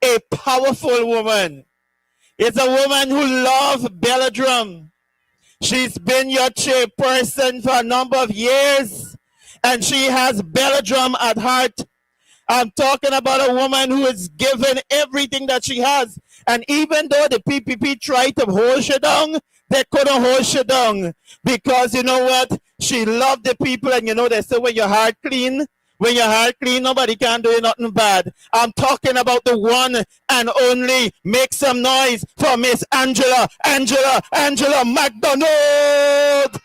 a powerful woman. It's a woman who loves Belladrum. She's been your chairperson for a number of years, and she has Belladrum at heart. I'm talking about a woman who is given everything that she has. And even though the PPP tried to hold her down, they couldn't hold her down. Because you know what? She loved the people. And you know, they say when your heart clean, nobody can do you nothing bad. I'm talking about the one and only. Make some noise for Miss Angela McDonald.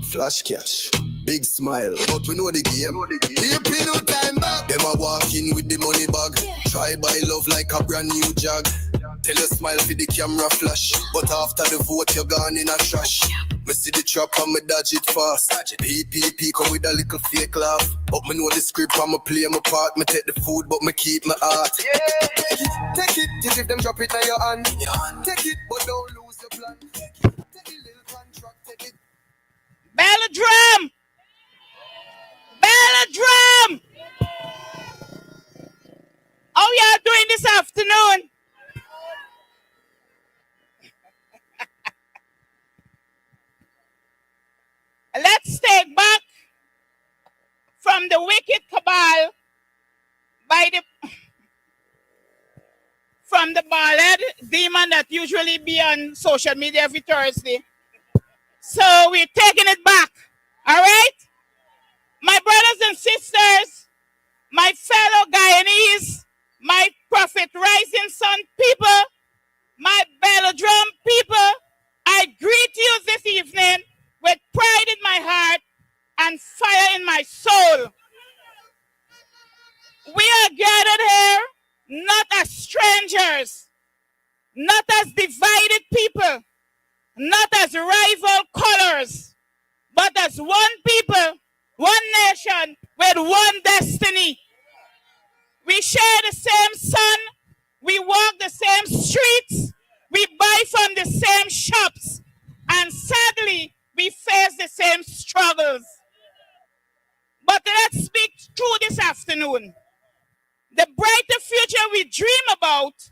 Flash cash, big smile, but we know the game. Here pay no time back. Them a walk in with the money bag. Try buy love like a brand new jag. Tell you smile for the camera flash, but after the vote you're gone in a trash. Me see the trap and me dodge it fast. PPP come with a little fake laugh, but me know the script and me play my part. Me take the food but me keep my heart. Take it, till if them drop it on your hand. Take it, but don't lose your plan. Take the little contract, take it. Belladrum! Belladrum! How y'all doing this afternoon? Let's take back from the wicked cabal from the bald demon that usually be on social media every Thursday. So we're taking it back, all right? My brothers and sisters, my fellow Guyanese, my Prophet Rising Sun people, my Belladrum people, I greet you this evening with pride in my heart and fire in my soul. We are gathered here not as strangers, not as divided people, not as rival colors, but as one people, one nation, with one destiny. We share the same sun, we walk the same streets, we buy from the same shops, and sadly, we face the same struggles. But let's speak true this afternoon. The brighter future we dream about,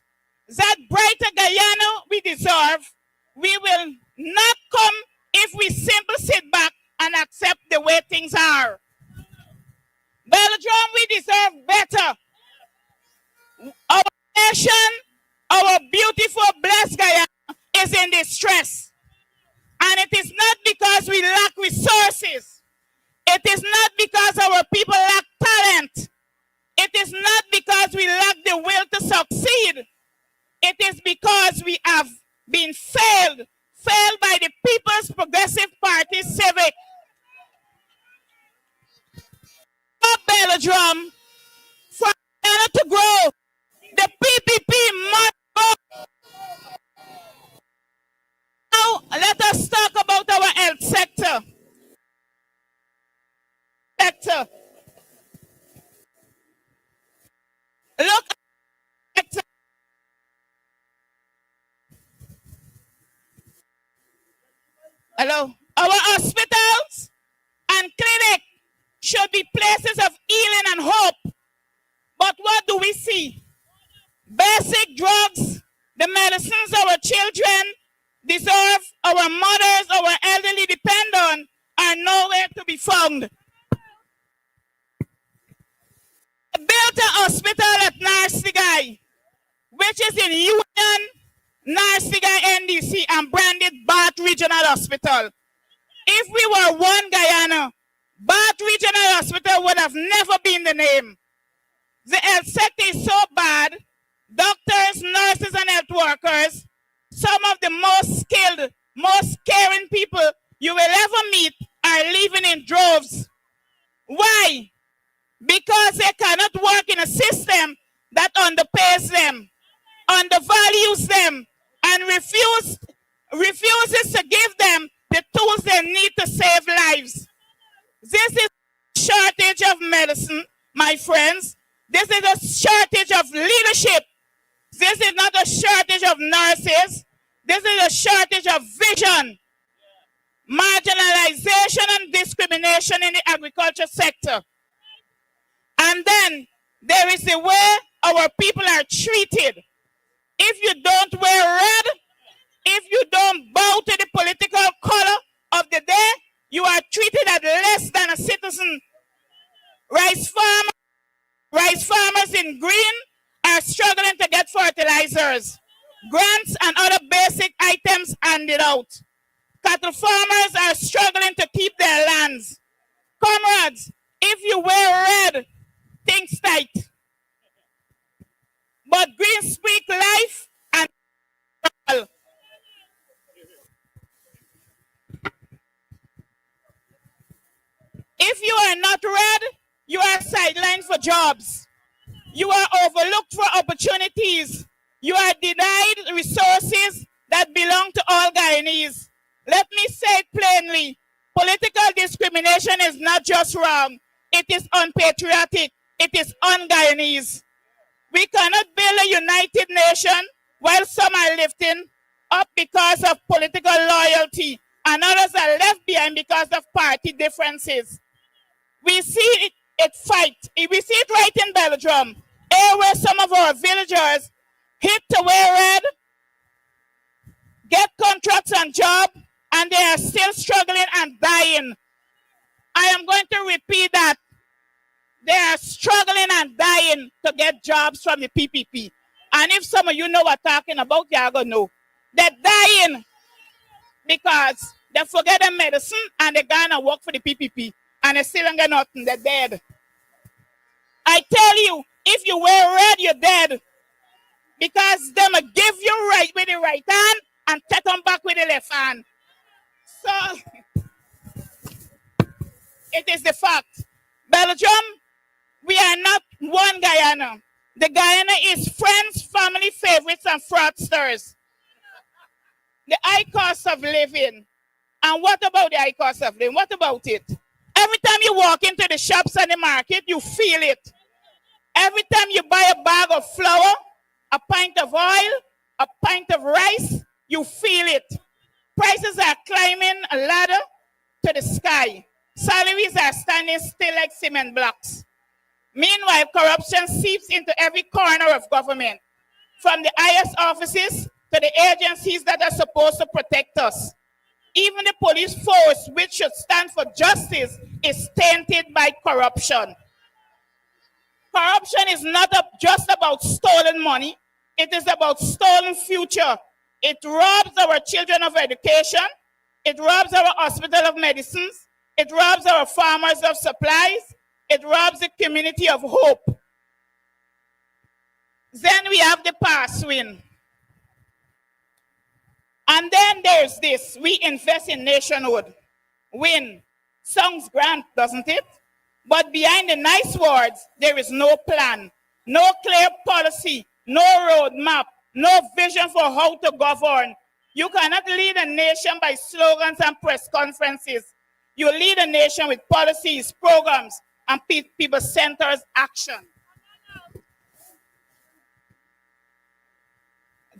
that brighter Guyana we deserve, we will not come if we simply sit back and accept the way things are. Belladrum, we deserve better. Our nation, our beautiful, blessed Guyana is in distress. And it is not because we lack resources. It is not because our people lack talent. It is not because we lack the will to succeed. It is because we have been failed by the People's Progressive Party Civic. For Belladrum, for Ghana to grow, the PPP must go. Now, let us talk about our health sector. Look at the sector. Hello. Our hospitals and clinics should be places of healing and hope. But what do we see? Basic drugs, the medicines our children deserve, our mothers, our elderly depend on, are nowhere to be found. They built a hospital at Narsigai, which is in Union, Narsigai, NDC, and branded Bath Regional Hospital. If we were one Guyana, Bath Regional Hospital would have never been the name. The health sector is so bad, doctors, nurses, and health workers, some of the most skilled, most caring people you will ever meet, are leaving in droves. Why? because they cannot work in a system that underpays them, undervalues them, and refuses to give them the tools they need to save lives. This is a shortage of medicine, my friends. This is a shortage of leadership. This is not a shortage of nurses. This is a shortage of vision, marginalization and discrimination in the agriculture sector. And then there is the way our people are treated. If you don't wear red, if you don't bow to the political color of the day, you are treated as less than a citizen. Rice farmers in green are struggling to get fertilizers, grants and other basic items handed out. Cattle farmers are struggling to keep their lands. Comrades, if you wear red, things tight. But green speak life and all. If you are not red, you are sidelined for jobs. You are overlooked for opportunities. You are denied resources that belong to all Guyanese. Let me say it plainly, political discrimination is not just wrong, it is unpatriotic, it is un-Guyanese. We cannot build a united nation while some are lifting up because of political loyalty and others are left behind because of party differences. We see it fight. We see it right in Belladrum, where some of our villagers hit to wear red, get contracts and job, and they are still struggling and dying. I am going to repeat that. They are struggling and dying to get jobs from the PPP. And if some of you know what I'm talking about, you're going to know. They're dying because they forget the medicine and they're going to work for the PPP. And they still don't get nothing. They're dead. I tell you, if you wear red, you're dead. Because they will give you right with the right hand and take them back with the left hand. So, it is the fact. Belgium, we are not one Guyana. The Guyana is friends, family, favorites, and fraudsters. The high cost of living. And what about the high cost of living? What about it? Every time you walk into the shops and the market, you feel it. Every time you buy a bag of flour, a pint of oil, a pint of rice, you feel it. Prices are climbing a ladder to the sky. Salaries are standing still like cement blocks. Meanwhile, corruption seeps into every corner of government, from the highest offices to the agencies that are supposed to protect us. Even the police force, which should stand for justice, is tainted by corruption. Corruption is not just about stolen money. It is about stolen future. It robs our children of education. It robs our hospital of medicines. It robs our farmers of supplies. It robs the community of hope. Then we have the pass win. And then there's this. We invest in nationhood. Win. Sounds grand, doesn't it? But behind the nice words, there is no plan, no clear policy, no roadmap, no vision for how to govern. You cannot lead a nation by slogans and press conferences. You lead a nation with policies, programs, and people-centered action.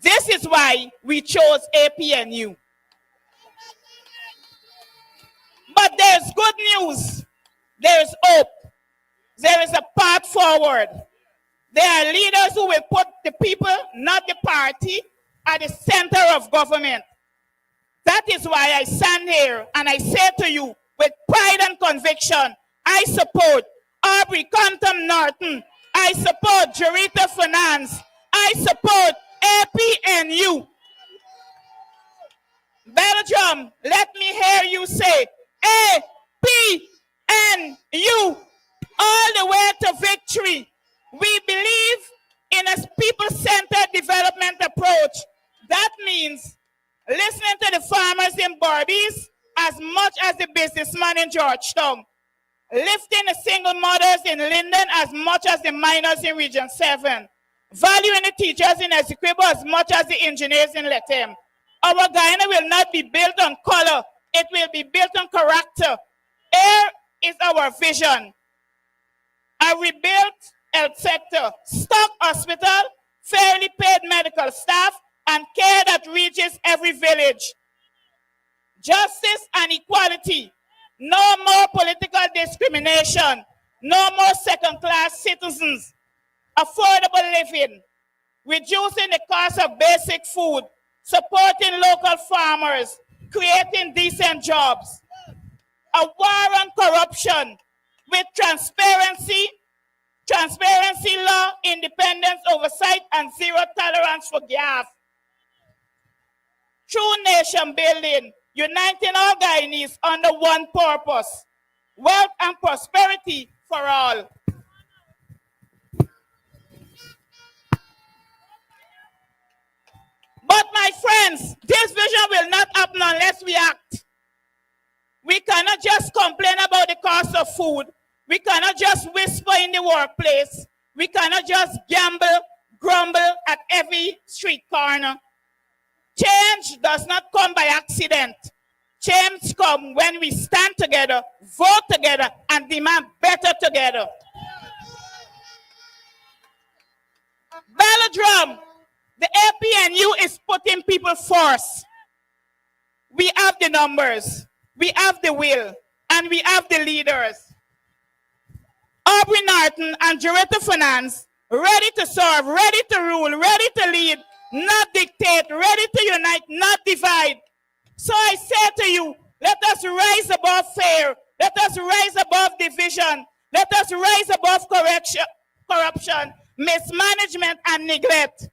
This is why we chose APNU. But there's good news. There is hope. There is a path forward. There are leaders who will put the people, not the party, at the center of government. That is why I stand here and I say to you with pride and conviction, I support Aubrey Compton Norton. I support Jarita Finance. I support APNU. Belladrum, let me hear you say APNU all the way to victory. We believe in a people-centered development approach. That means listening to the farmers in Barbies as much as the businessman in Georgetown. lifting the single mothers in Linden as much as the minors in Region 7, valuing the teachers in Essequibo as much as the engineers in Letem. Our Guyana will not be built on color, it will be built on character. Here is our vision. A rebuilt health sector, stock hospital, fairly paid medical staff, and care that reaches every village. Justice and equality. No more political discrimination. No more second-class citizens. Affordable living. Reducing the cost of basic food. Supporting local farmers. Creating decent jobs. A war on corruption with transparency law, independence, oversight, and zero tolerance for graft. True nation building, uniting all Guyanese under one purpose, wealth and prosperity for all. But my friends, this vision will not happen unless we act. We cannot just complain about the cost of food. We cannot just whisper in the workplace. We cannot just gamble, grumble at every street corner. Change does not come by accident. Change comes when we stand together, vote together, and demand better together. Belladrum, the APNU is putting people first. We have the numbers, we have the will, and we have the leaders. Aubrey Norton and Director Finance, ready to serve, ready to rule, ready to lead, not dictate, ready to unite, not divide. So I say to you, let us rise above fear, let us rise above division, let us rise above corruption, mismanagement, and neglect.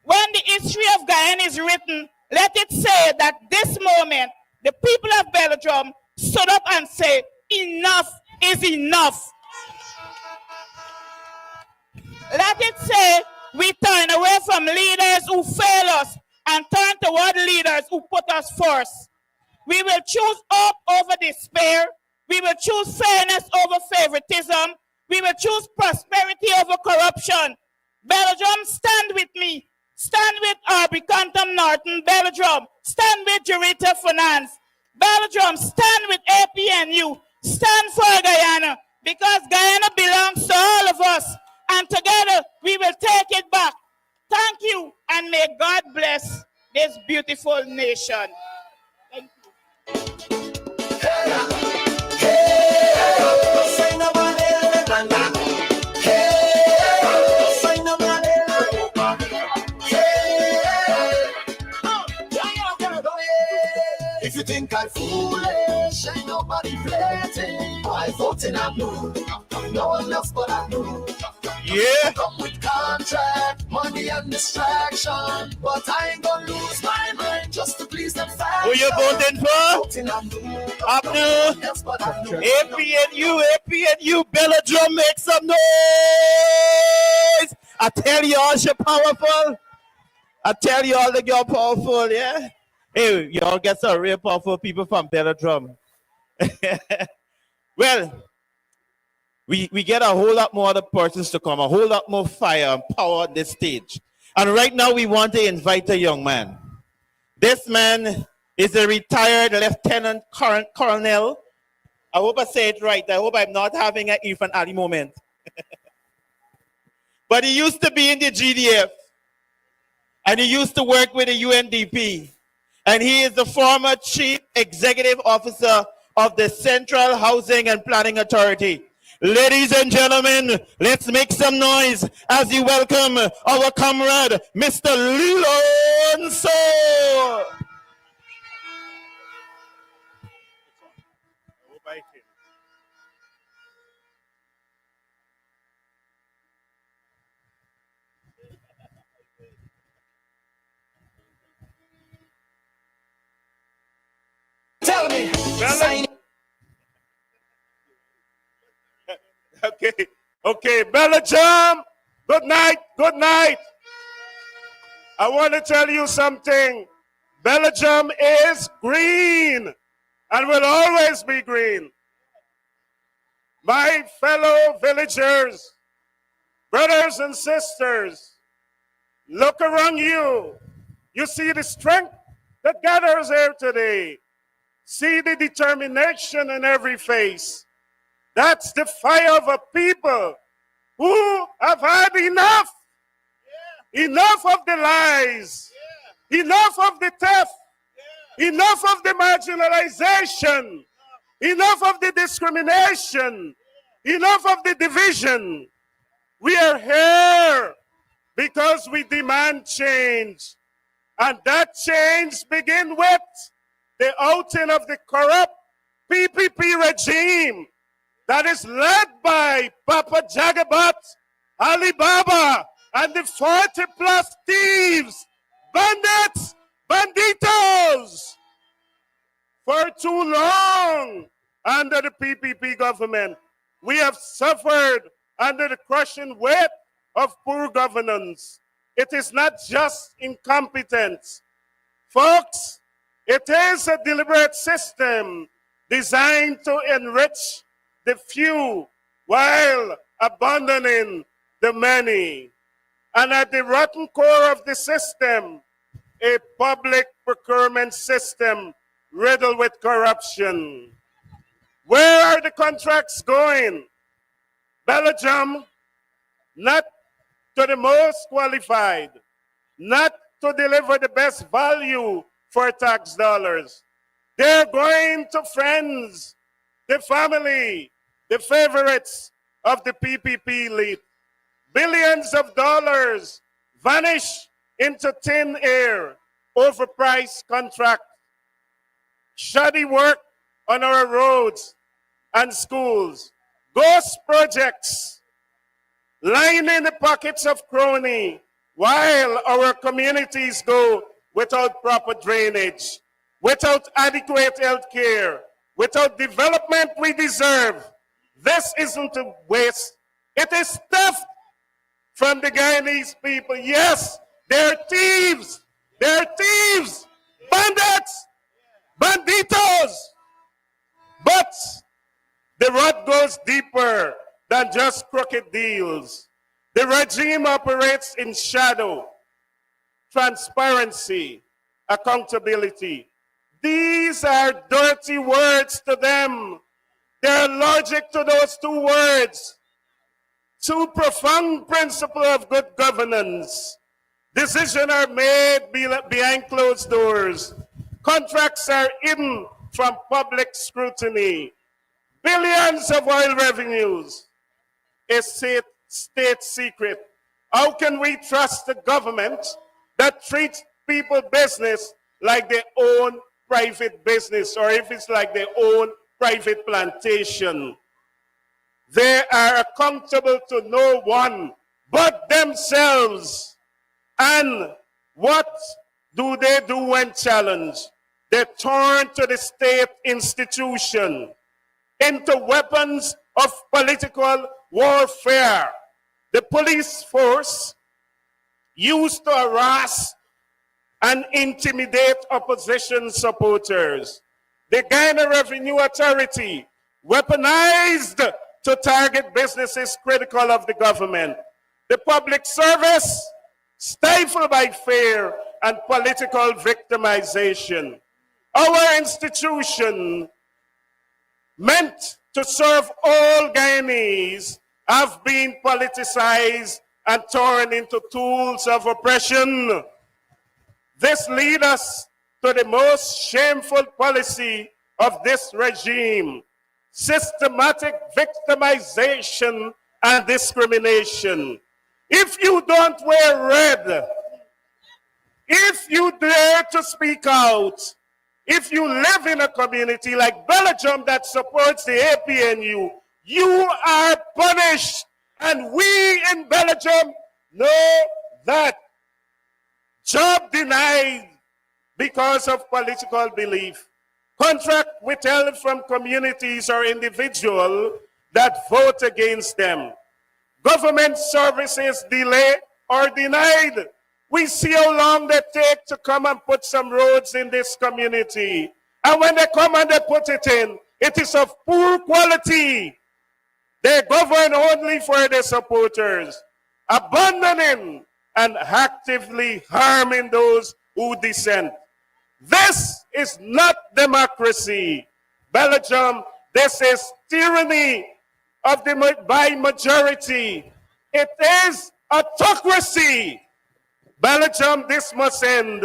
When the history of Guyana is written, let it say that this moment, the people of Belladrum stood up and say, enough is enough. Let it say, we turn away from leaders who fail us and turn toward leaders who put us first. We will choose hope over despair. We will choose fairness over favoritism. We will choose prosperity over corruption. Belladrum, stand with me. Stand with Aubrey Compton Norton, Belladrum. Stand with Jurita Finance. Belladrum, stand with APNU. Stand for Guyana, because Guyana belongs to all of us. And together we will take it back. Thank you, and may God bless this beautiful nation. Thank you. If you think I'm foolish, ain't nobody flirting. I voting I'm blue. No one else but I do. Yeah. Come with contract, money and distraction, but I ain't gonna lose my mind just to please them fans. Who you voting for? Voting I'm blue. Up No one else but I do. APNU, Belladrum, make some noise. I tell you all, you're powerful. I tell you all that you're powerful, yeah? Hey, y'all get some real powerful people from Belladrum. Well, we get a whole lot more other persons to come, a whole lot more fire and power on this stage. And right now we want to invite a young man. This man is a retired lieutenant colonel. I hope I say it right. I hope I'm not having an Irfan Ali moment. But he used to be in the GDF. And he used to work with the UNDP. And he is the former Chief Executive Officer of the Central Housing and Planning Authority. Ladies and gentlemen, let's make some noise as we welcome our comrade, Mr. Lilonso. Tell me. Okay, Belladrum, good night. I want to tell you something. Belladrum is green and will always be green. My fellow villagers, brothers and sisters, look around you. You see the strength that gathers here today. See the determination in every face. That's the fire of a people who have had enough. Enough of the lies. Enough of the theft. Enough of the marginalization. Enough of the discrimination. Enough of the division. We are here because we demand change. And that change begins with the outing of the corrupt PPP regime that is led by Papa Jagabat, Alibaba, and the 40-plus thieves, bandits, banditos. For too long, under the PPP government, we have suffered under the crushing weight of poor governance. It is not just incompetence. Folks, it is a deliberate system designed to enrich the few while abandoning the many. And at the rotten core of the system, a public procurement system riddled with corruption. Where are the contracts going? Belladrum, not to the most qualified, not to deliver the best value for tax dollars. They're going to friends, the family, the favorites of the PPP elite. Billions of dollars vanish into thin air, overpriced contracts, shoddy work on our roads and schools, ghost projects, lining the pockets of crony, while our communities go without proper drainage, without adequate health care, without development we deserve. This isn't a waste. It is theft from the Guyanese people. Yes, they're thieves. They're thieves, bandits, banditos. But the rot goes deeper than just crooked deals. The regime operates in shadow, transparency, accountability. These are dirty words to them. They're allergic to those two words. Two profound principles of good governance. Decisions are made behind closed doors. Contracts are hidden from public scrutiny. Billions of oil revenues is state secret. How can we trust the government that treats people business like their own private business, or if it's like their own private plantation? They are accountable to no one but themselves. And what do they do when challenged? They turn to the state institution, into weapons of political warfare. The police force used to harass and intimidate opposition supporters. The Guyana Revenue Authority, weaponized to target businesses critical of the government. The public service, stifled by fear and political victimization. Our institution, meant to serve all Guyanese, have been politicized and turned into tools of oppression. This leads us to the most shameful policy of this regime: systematic victimization and discrimination. If you don't wear red, if you dare to speak out, if you live in a community like Belladrum that supports the APNU, you are punished. And we in Belladrum know that. Job denied because of political belief. Contract withheld from communities or individuals that vote against them. Government services delayed or denied. We see how long they take to come and put some roads in this community. And when they come and they put it in, it is of poor quality. They govern only for their supporters, abandoning and actively harming those who dissent. This is not democracy. Belladrum, this is tyranny of the by majority. It is autocracy. Belladrum, this must end.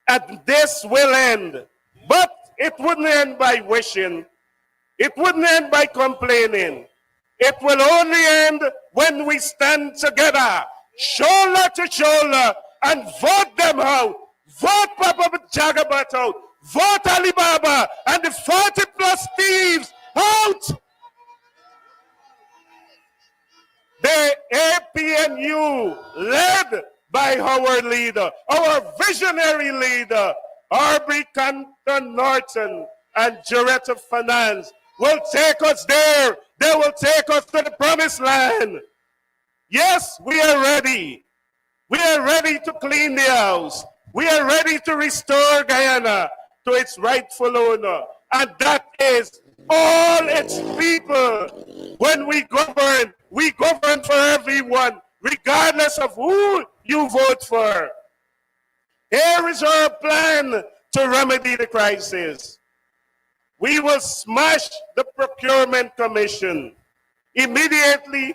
And this will end. But it wouldn't end by wishing. It wouldn't end by complaining. It will only end when we stand together, shoulder to shoulder, and vote them out. Vote Papa Jagabat out. Vote Alibaba and the 40 plus thieves out. The APNU, led by our leader, our visionary leader, Aubrey Canton Norton and Jaretta Finance, will take us there. They will take us to the promised land. Yes, we are ready. We are ready to clean the house. We are ready to restore Guyana to its rightful owner. And that is all its people. When we govern for everyone, regardless of who you vote for. Here is our plan to remedy the crisis. We will smash the Procurement Commission. Immediately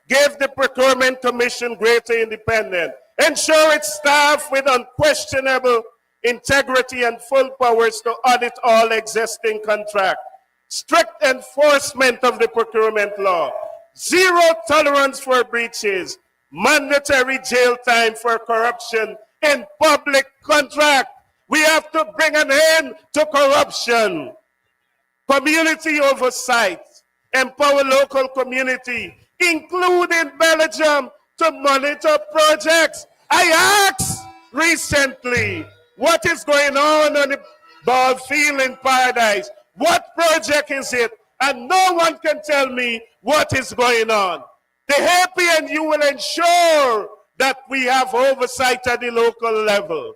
give the Procurement Commission greater independence. Ensure its staff with unquestionable integrity and full powers to audit all existing contracts. Strict enforcement of the procurement law. Zero tolerance for breaches. Mandatory jail time for corruption in public contract. We have to bring an end to corruption. Community oversight. Empower local community, including Belladrum, to monitor projects. I asked recently, what is going on the ball field in Paradise? What project is it? And no one can tell me what is going on. The APNU will ensure that we have oversight at the local level.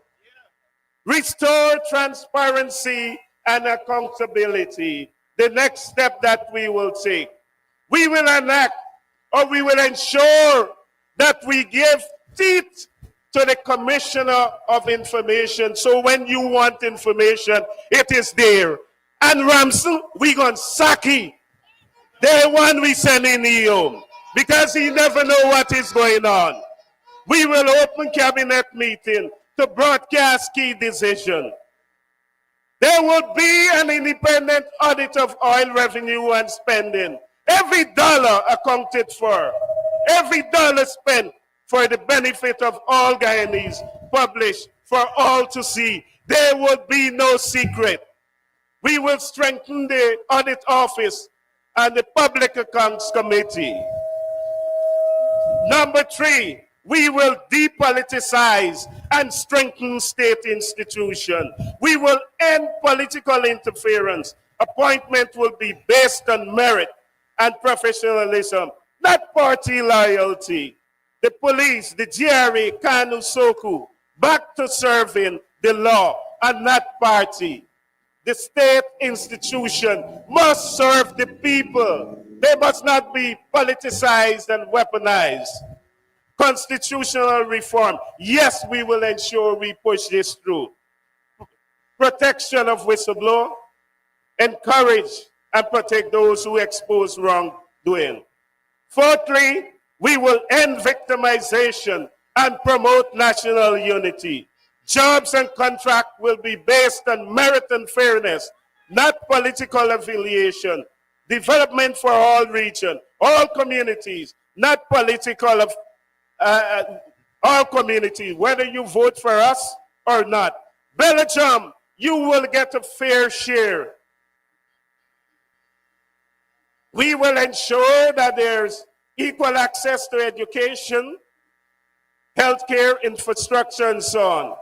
Restore transparency and accountability. The next step that we will take. We will enact, or we will ensure that we give teeth to the Commissioner of Information. So when you want information, it is there. And Ramsey, we gonna sack him. The one we send in home, because he never know what is going on. We will open cabinet meeting to broadcast key decision. There will be an independent audit of oil revenue and spending. Every dollar accounted for, every dollar spent for the benefit of all Guyanese, published for all to see. There will be no secret. We will strengthen the audit office and the Public Accounts Committee. Number 3, we will depoliticize and strengthen state institutions. We will end political interference. Appointment will be based on merit and professionalism, not party loyalty. The police, the GRA, Kanu Soku, back to serving the law and not party. The state institution must serve the people. They must not be politicized and weaponized. Constitutional reform. Yes, we will ensure we push this through. Protection of whistleblower. Encourage and protect those who expose wrongdoing. Fourthly, we will end victimization and promote national unity. Jobs and contract will be based on merit and fairness, not political affiliation. Development for all regions, all communities, not political of all communities, whether you vote for us or not. Belladrum, you will get a fair share. We will ensure that there's equal access to education, healthcare, infrastructure, and so on.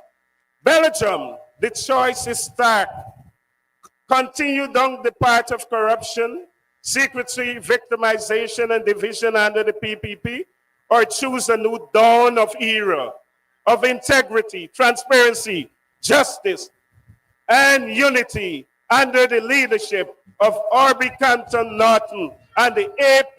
Belladrum, the choice is stark. Continue down the path of corruption, secrecy, victimization, and division under the PPP, or choose a new dawn of era of integrity, transparency, justice, and unity under the leadership of Orby Canton Norton and the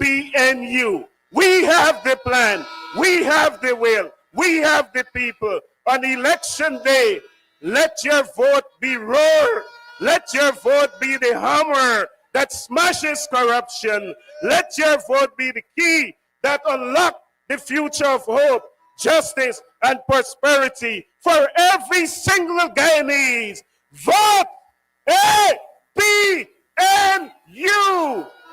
APNU. We have the plan, we have the will, we have the people. On election day, let your vote be roar. Let your vote be the hammer that smashes corruption. Let your vote be the key that unlocks the future of hope, justice, and prosperity for every single Guyanese. Vote APNU.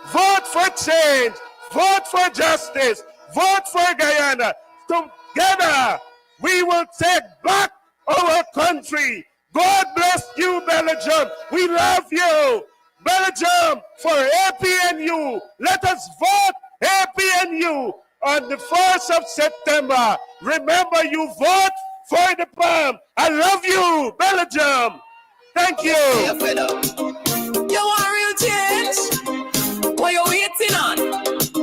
Vote for change. Vote for justice. Vote for Guyana. Together, we will take back our country. God bless you, Belladrum. We love you. Belladrum for APNU. Let us vote APNU on the 1st of September. Remember, you vote for the palm. I love you, Belladrum. Thank you. You want real change? What you waiting on?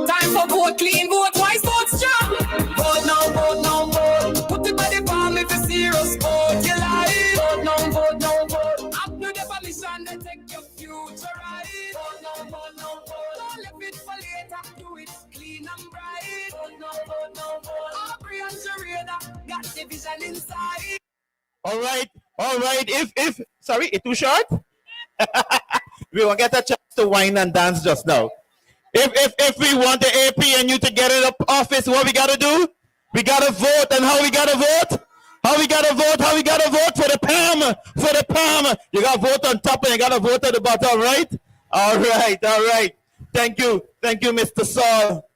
Time for vote clean, vote wise, vote strong. Vote now, vote now, vote. Put it by the palm if you serious, vote your life. Vote now, vote now, vote. After the permission, they take your future right. Vote now, vote now, vote. Don't leave it for later, do it clean and bright. Vote now, vote now, vote. Aubrey and Sharada got division inside. All right. If sorry, it's too short. We will get a chance to whine and dance just now. If we want the APNU to get in the office, what we gotta do? We gotta vote, and how we gotta vote? How we gotta vote for the palm, for the palm. You gotta vote on top and you gotta vote at the bottom, right? All right. Thank you, Mr. Saul.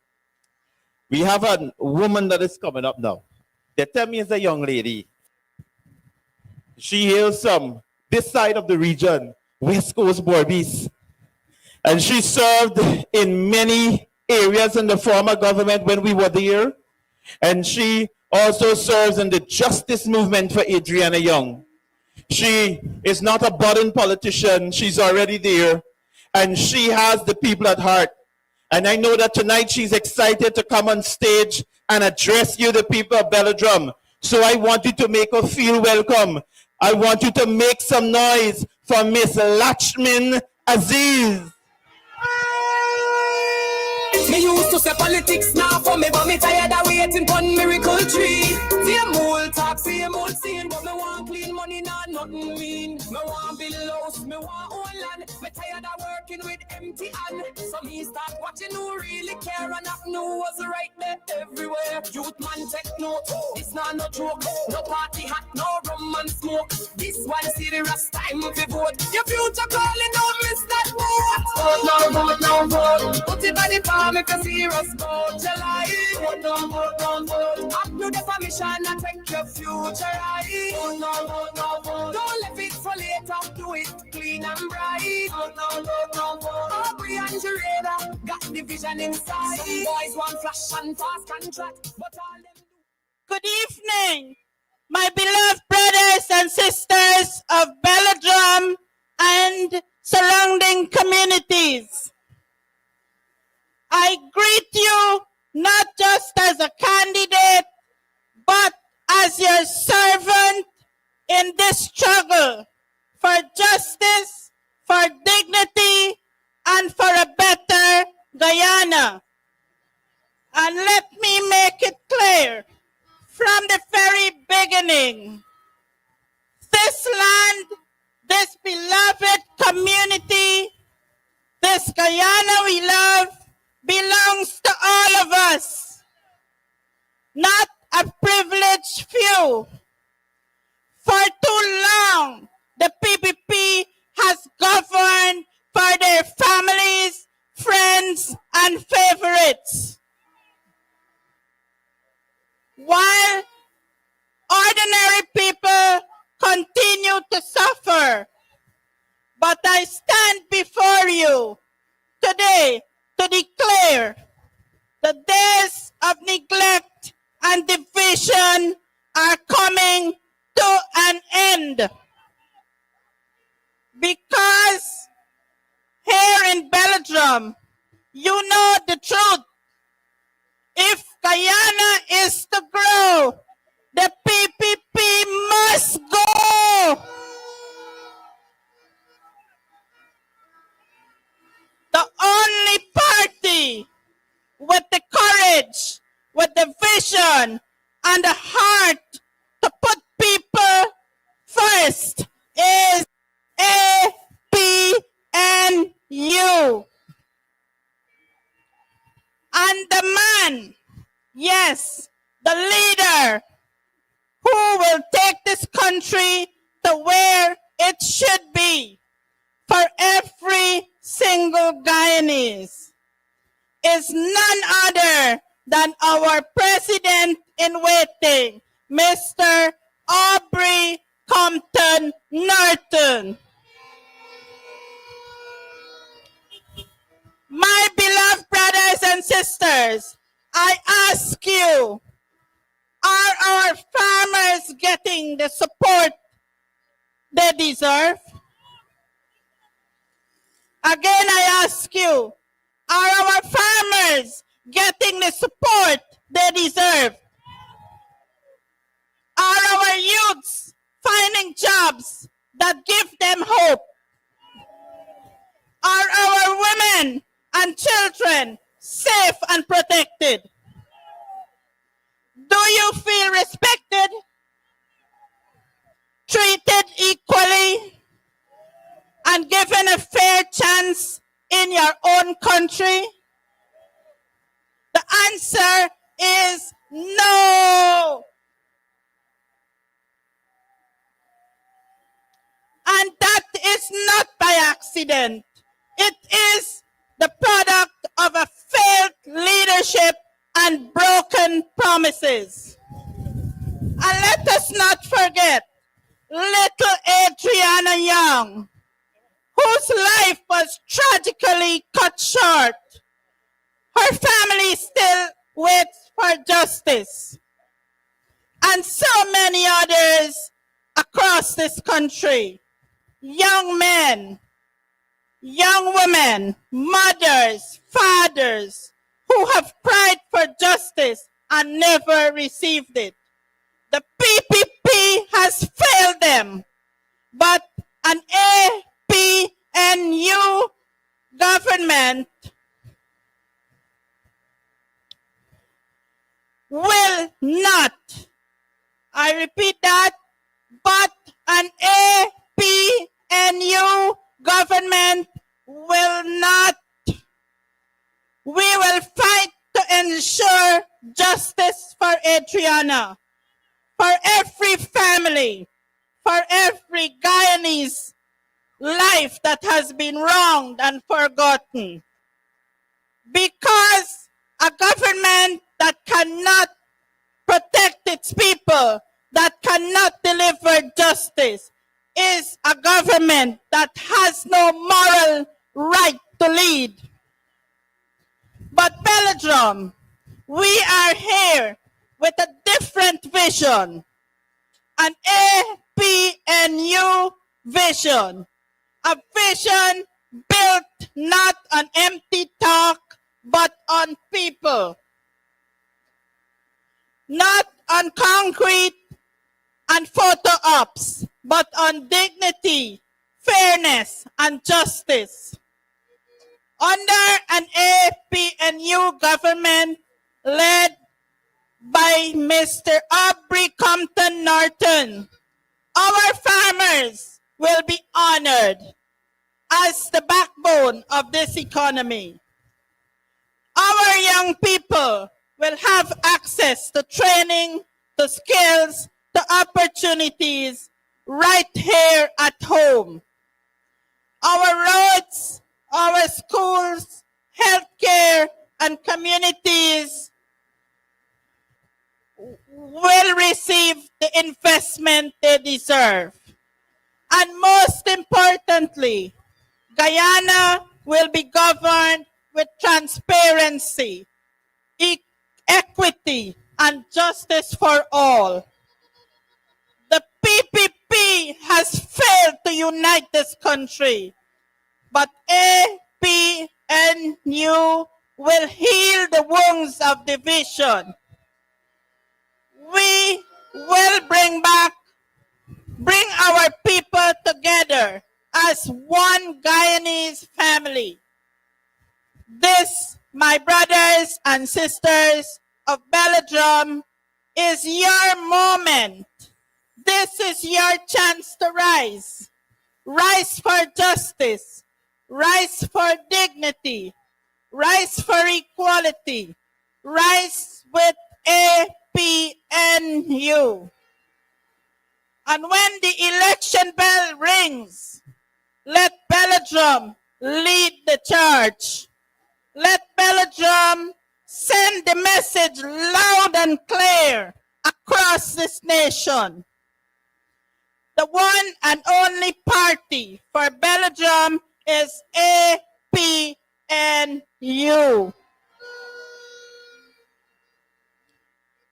We have a woman that is coming up now. They tell me it's a young lady. She hails from this side of the region, West Coast Borbies. And she served in many areas in the former government when we were there. And she also serves in the justice movement for Adriana Young. She is not a budding politician. She's already there. And she has the people at heart. And I know that tonight she's excited to come on stage and address you, the people of Belladrum. So I want you to make her feel welcome. I want you to make some noise for Miss Lachmin Aziz. Me used to say politics now for me, but me tired of waiting for miracle tree. Same old talk, same old scene, but me want clean money, not nothing mean. Me want build house, me want own land. Me tired of working with empty hand. So me start watching who really care and not know what's right there everywhere. Youth man take note, it's not no joke. No party hat, no rum and smoke. This one serious time if you vote. Your future calling, don't miss that vote. Vote now, vote now, vote. Put it by the palm if you serious about your life. Vote now, vote now, vote. Up to the permission and take your future right. Vote now, vote now, vote. Don't leave it for later, do it clean and bright. Vote now, vote now, vote. Aubrey and Sharada got division inside. Some boys want flash and fast contract, but all them do. Good evening, my beloved brothers and sisters of Belladrum and surrounding communities. I greet you not just as a candidate, but as your servant in this struggle for justice, for dignity, and for a better Guyana. And let me make it clear from the very beginning, this land, this beloved community, this Guyana we love, belongs to all of us, not a privileged few. For too long, the PPP has governed for their families, friends, and favorites. While ordinary people continue to suffer. But I stand before you today to declare the days of neglect and division are coming to an end. Because here in Belladrum, you know the truth. If Guyana is to grow, the PPP must go. and the heart to put people first is APNU. And the man, yes, the leader who will take this country to where it should be for every single Guyanese is none other than our president in waiting, Mr. Aubrey Compton Norton. My beloved brothers and sisters, I ask you, are our farmers getting the support they deserve? Again, I ask you, are our farmers getting the support they deserve? Are our youths finding jobs that give them hope? Are our women and children safe and protected? Do you feel respected, treated equally, and given a fair chance in your own country? The answer is no. And that is not by accident. It is the product of a failed leadership and broken promises. And let us not forget little Adriana Young, whose life was tragically cut short. Her family still waits for justice. And so many others across this country. Young men, young women, mothers, fathers, who have cried for justice and never received it. The PPP has failed them, but an APNU government will not, I repeat that, but an APNU government will not. We will fight to ensure justice for Adriana, for every family, for every Guyanese life that has been wronged and forgotten. Because a government that cannot protect its people, that cannot deliver justice, is a government that has no moral right to lead. But Belladrum, we are here with a different vision, an APNU vision, a vision built not on empty talk, but on people, not on concrete and photo ops, but on dignity, fairness, and justice. Under an APNU government led by Mr. Aubrey Compton Norton, our farmers will be honored as the backbone of this economy. Our young people will have access to training, to skills, to opportunities right here at home. Our roads, our schools, healthcare, and communities will receive the investment they deserve. And most importantly, Guyana will be governed with transparency, equity, and justice for all. The PPP has failed to unite this country, but APNU will heal the wounds of division. We will bring our people together as one Guyanese family. This, my brothers and sisters of Belladrum, is your moment. This is your chance to rise. Rise for justice. Rise for dignity. Rise for equality. Rise with APNU. And when the election bell rings, let Belladrum lead the charge. Let Belladrum send the message loud and clear across this nation. The one and only party for Belladrum is APNU.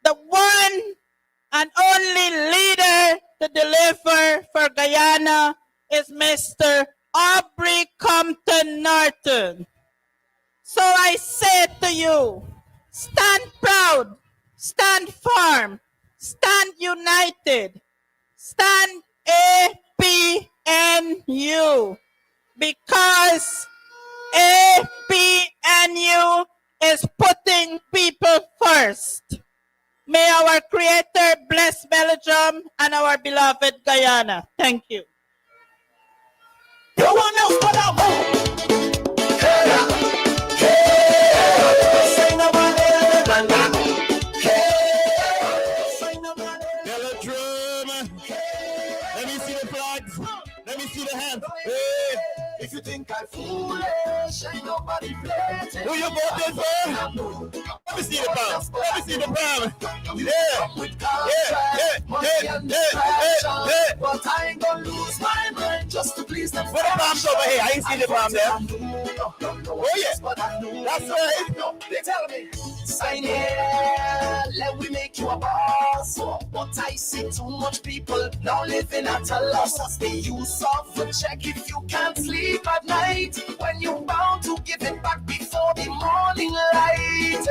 The one and only leader to deliver for Guyana is Mr. Aubrey Compton Norton. So I say to you, stand proud, stand firm, stand united, stand APNU, because APNU is putting people first. May our Creator bless Belladrum and our beloved Guyana. Thank you. No one else but I want. Belladrum. Let me see the flags. Let me see the hands. Hey. If you think I'm foolish, ain't nobody playing. Who you voted for? Let me see the palm. Let me see the palm. Yeah. But I ain't gonna lose my mind just to please them. Where the palms over here? I ain't see the palm there. Oh yeah. That's right. They tell me, sign here, let we make you a boss. But I see too much people now living at a loss. What's the use of a check if you can't sleep at night? When you're bound to give it back before the morning light.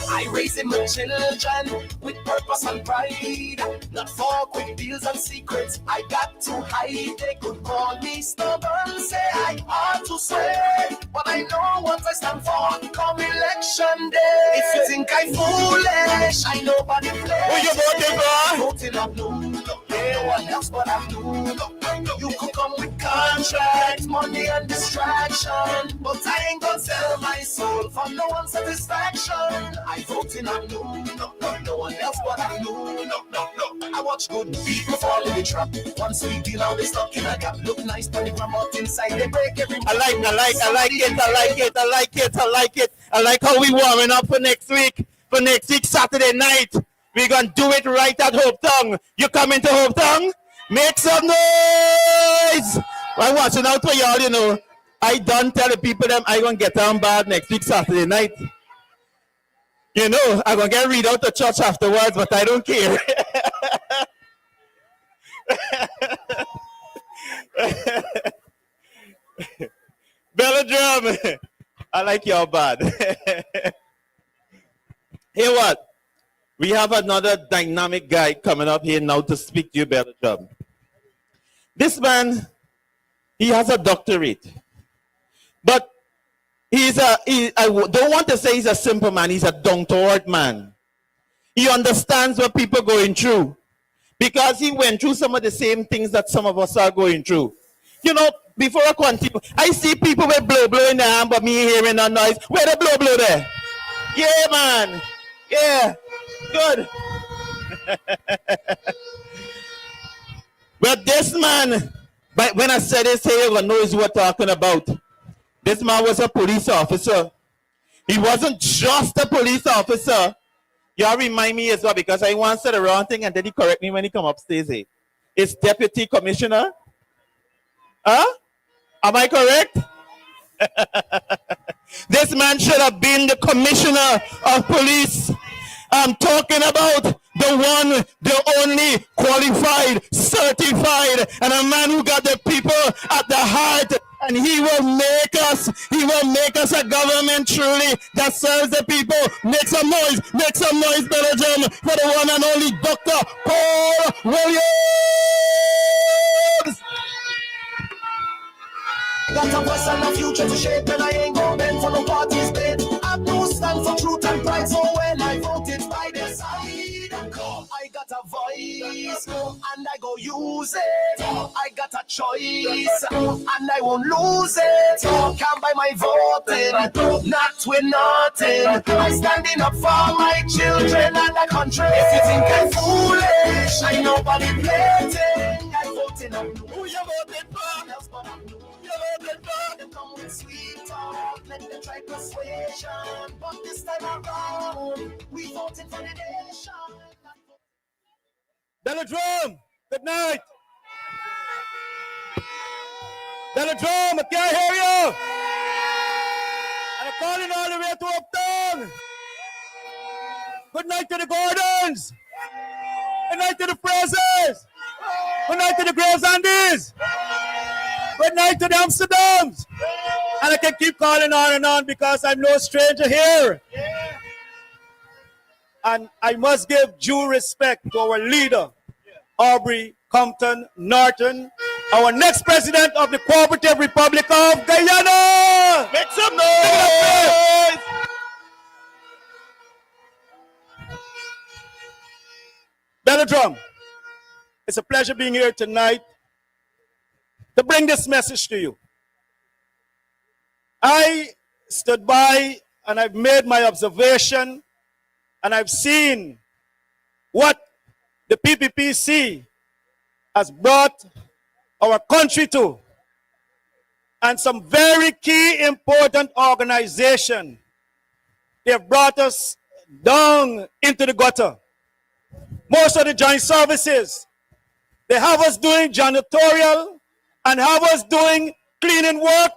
I raise my children with purpose and pride. Not for quick deals and secrets I got to hide. They could call me stubborn, say I ought to swear, but I know what I stand for come election day. If you think I'm foolish, I nobody play. Who you voting for? Voting up no one else but I do. You could come with contract, money and distraction, but I ain't gonna sell my soul for no one's satisfaction. I voting on no one else but I do. I watch good people fall in the trap. One sweet deal now they stuck in a gap. Look nice but if I'm out inside they break every. I like it. I like how we warming up for next week. For next week, Saturday night. We're going to do it right at Hope Town. You coming to Hope Town? Make some noise! I'm watching out for y'all, you know. I done tell the people them I going to get down bad next week, Saturday night. You know, I'm going to get read out to church afterwards, but I don't care. Belladrum, I like y'all bad. Hear what? We have another dynamic guy coming up here now to speak to you, Belladrum. This man, he has a doctorate. But I don't want to say he's a simple man, he's a down-to-earth man. He understands what people are going through. Because he went through some of the same things that some of us are going through. You know, before I continue, I see people with blow in their hand, but me hearing a noise. Where the blow there? Yeah, man. Yeah. Good. But this man, but when I said this here, you knows what I'm talking about. This man was a police officer. He wasn't just a police officer. Y'all remind me as well, because I once said the wrong thing and then he correct me when he come upstairs here. It's deputy commissioner. Huh? Am I correct? This man should have been the commissioner of police. I'm talking about the one, the only qualified, certified, and a man who got the people at the heart. And he will make us a government truly that serves the people. Make some noise, Belladrum, for the one and only Dr. Paul Williams. Got a voice and a future to shape, and I ain't going bend for no party's bed. I do stand for truth and pride, so when I voted by their side, and I go use it. I got a choice, and I won't lose it. Can't buy my voting, not with nothing. I'm standing up for my children and the country. If you think I'm foolish, I ain't nobody playing. I'm voting on who you voting for. Else but I'm new. You voting for. They come with sweet talk, let them try persuasion. But this time around, we voting for the nation. Belladrum, good night. Belladrum, I can't hear you. And I'm calling all the way to Uptown. Good night to the Gordons. Good night to the Frasers. Good night to the Graves Andes. Good night to the Amsterdams. And I can keep calling on and on because I'm no stranger here. And I must give due respect to our leader, Aubrey Compton Norton, our next president of the Cooperative Republic of Guyana. Make some noise! Belladrum, it's a pleasure being here tonight to bring this message to you. I stood by and I've made my observation and I've seen what the PPPC has brought our country to. And some very key important organization, they've brought us down into the gutter. Most of the joint services, they have us doing janitorial and have us doing cleaning work,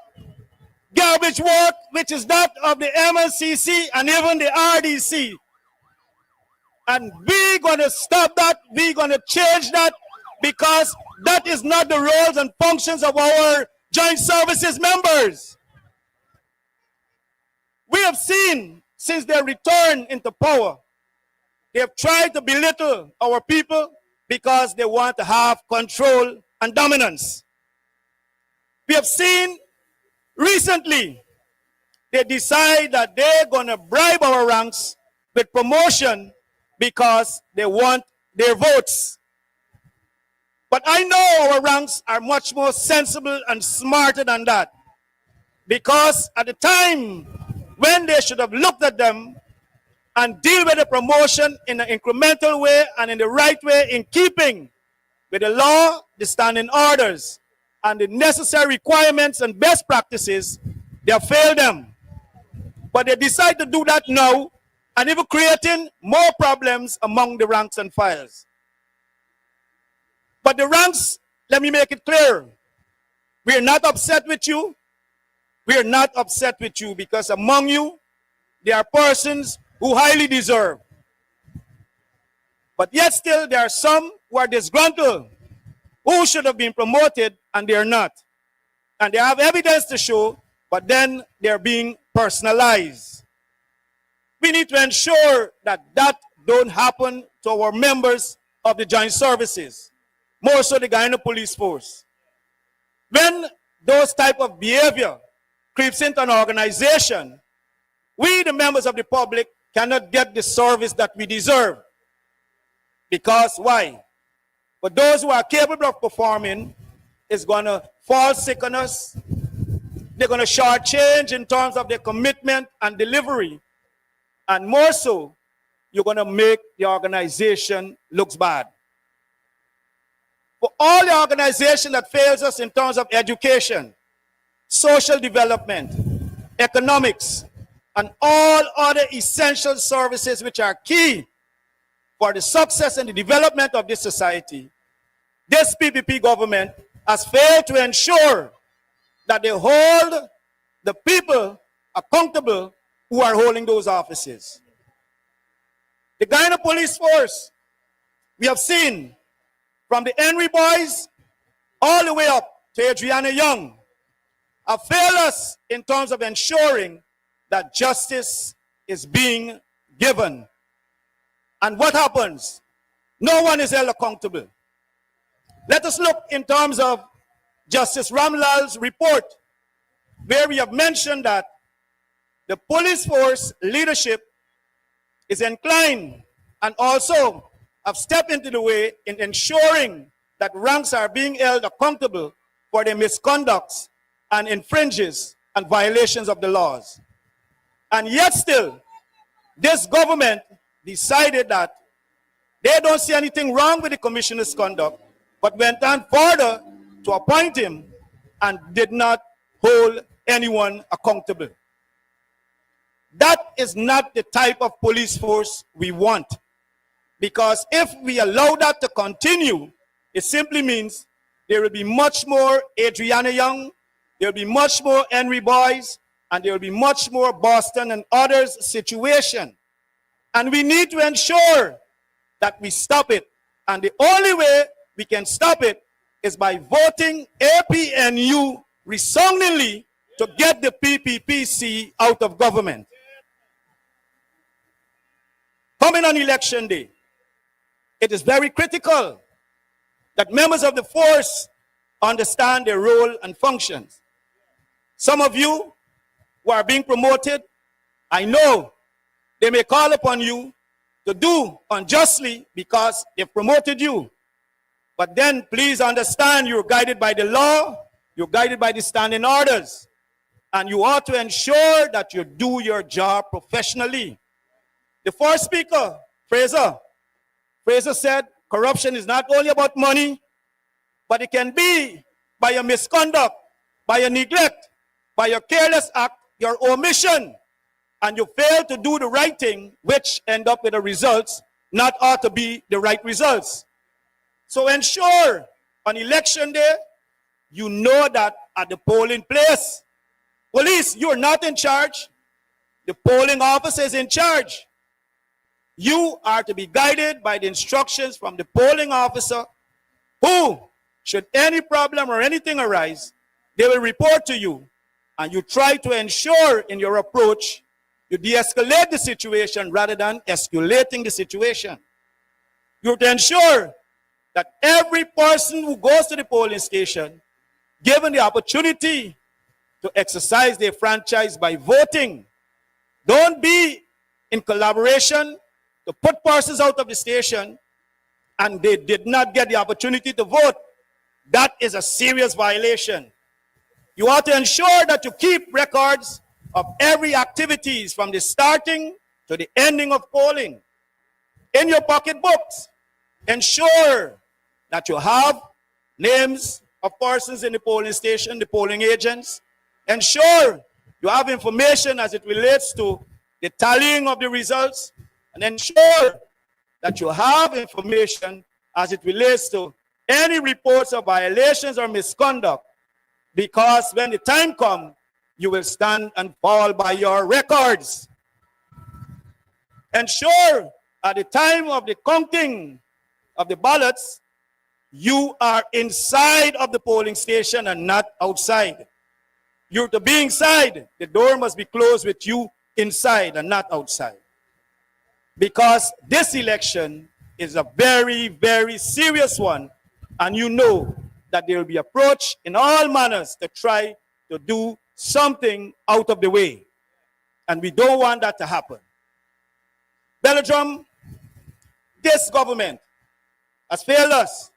garbage work, which is that of the MLCC and even the RDC. And we're going to stop that. We're going to change that because that is not the roles and functions of our joint services members. We have seen since their return into power, they have tried to belittle our people because they want to have control and dominance. We have seen recently they decide that they're going to bribe our ranks with promotion because they want their votes. But I know our ranks are much more sensible and smarter than that. Because at the time when they should have looked at them and deal with the promotion in an incremental way and in the right way in keeping with the law, the standing orders, and the necessary requirements and best practices, they have failed them. But they decide to do that now and even creating more problems among the ranks and files. But the ranks, let me make it clear, we are not upset with you. We are not upset with you because among you, there are persons who highly deserve. But yet still, there are some who are disgruntled, who should have been promoted and they are not. And they have evidence to show, but then they're being personalized. We need to ensure that that don't happen to our members of the joint services, more so the Guyana Police Force. When those type of behavior creeps into an organization, we, the members of the public, cannot get the service that we deserve. Because why? But those who are capable of performing is going to fall sick on us. They're going to shortchange in terms of their commitment and delivery. And more so, you're going to make the organization look bad. For all the organization that fails us in terms of education, social development, economics, and all other essential services which are key for the success and the development of this society, this PPP government has failed to ensure that they hold the people accountable who are holding those offices. The Guyana Police Force, we have seen from the Henry boys all the way up to Adriana Young, have failed us in terms of ensuring that justice is being given. And what happens? No one is held accountable. Let us look in terms of Justice Ramlal's report, where we have mentioned that the police force leadership is inclined and also have stepped into the way in ensuring that ranks are being held accountable for their misconducts and infringes and violations of the laws. And yet still, this government decided that they don't see anything wrong with the commissioner's conduct, but went on further to appoint him and did not hold anyone accountable. That is not the type of police force we want. Because if we allow that to continue, it simply means there will be much more Adriana Young, there will be much more Henry Boys, and there will be much more Boston and others situation. And we need to ensure that we stop it. And the only way we can stop it is by voting APNU resoundingly to get the PPPC out of government. Coming on election day, it is very critical that members of the force understand their role and functions. Some of you who are being promoted, I know they may call upon you to do unjustly because they've promoted you. But then please understand you're guided by the law, you're guided by the standing orders, and you ought to ensure that you do your job professionally. The first speaker, Fraser said corruption is not only about money, but it can be by your misconduct, by your neglect, by your careless act, your omission, and you fail to do the right thing, which end up with the results not ought to be the right results. So ensure on election day, you know that at the polling place, police, you're not in charge. The polling officer is in charge. You are to be guided by the instructions from the polling officer who, should any problem or anything arise, they will report to you, and you try to ensure in your approach you de-escalate the situation rather than escalating the situation. You have to ensure that every person who goes to the polling station, given the opportunity to exercise their franchise by voting, don't be in collaboration to put persons out of the station and they did not get the opportunity to vote. That is a serious violation. You ought to ensure that you keep records of every activities from the starting to the ending of polling. In your pocketbooks, ensure that you have names of persons in the polling station, the polling agents. Ensure you have information as it relates to the tallying of the results, and ensure that you have information as it relates to any reports of violations or misconduct, because when the time comes, you will stand and fall by your records. Ensure at the time of the counting of the ballots, you are inside of the polling station and not outside. You're to be inside. The door must be closed with you inside and not outside. Because this election is a very, very serious one, and you know that there will be approach in all manners to try to do something out of the way. And we don't want that to happen. Belladrum, this government has failed us.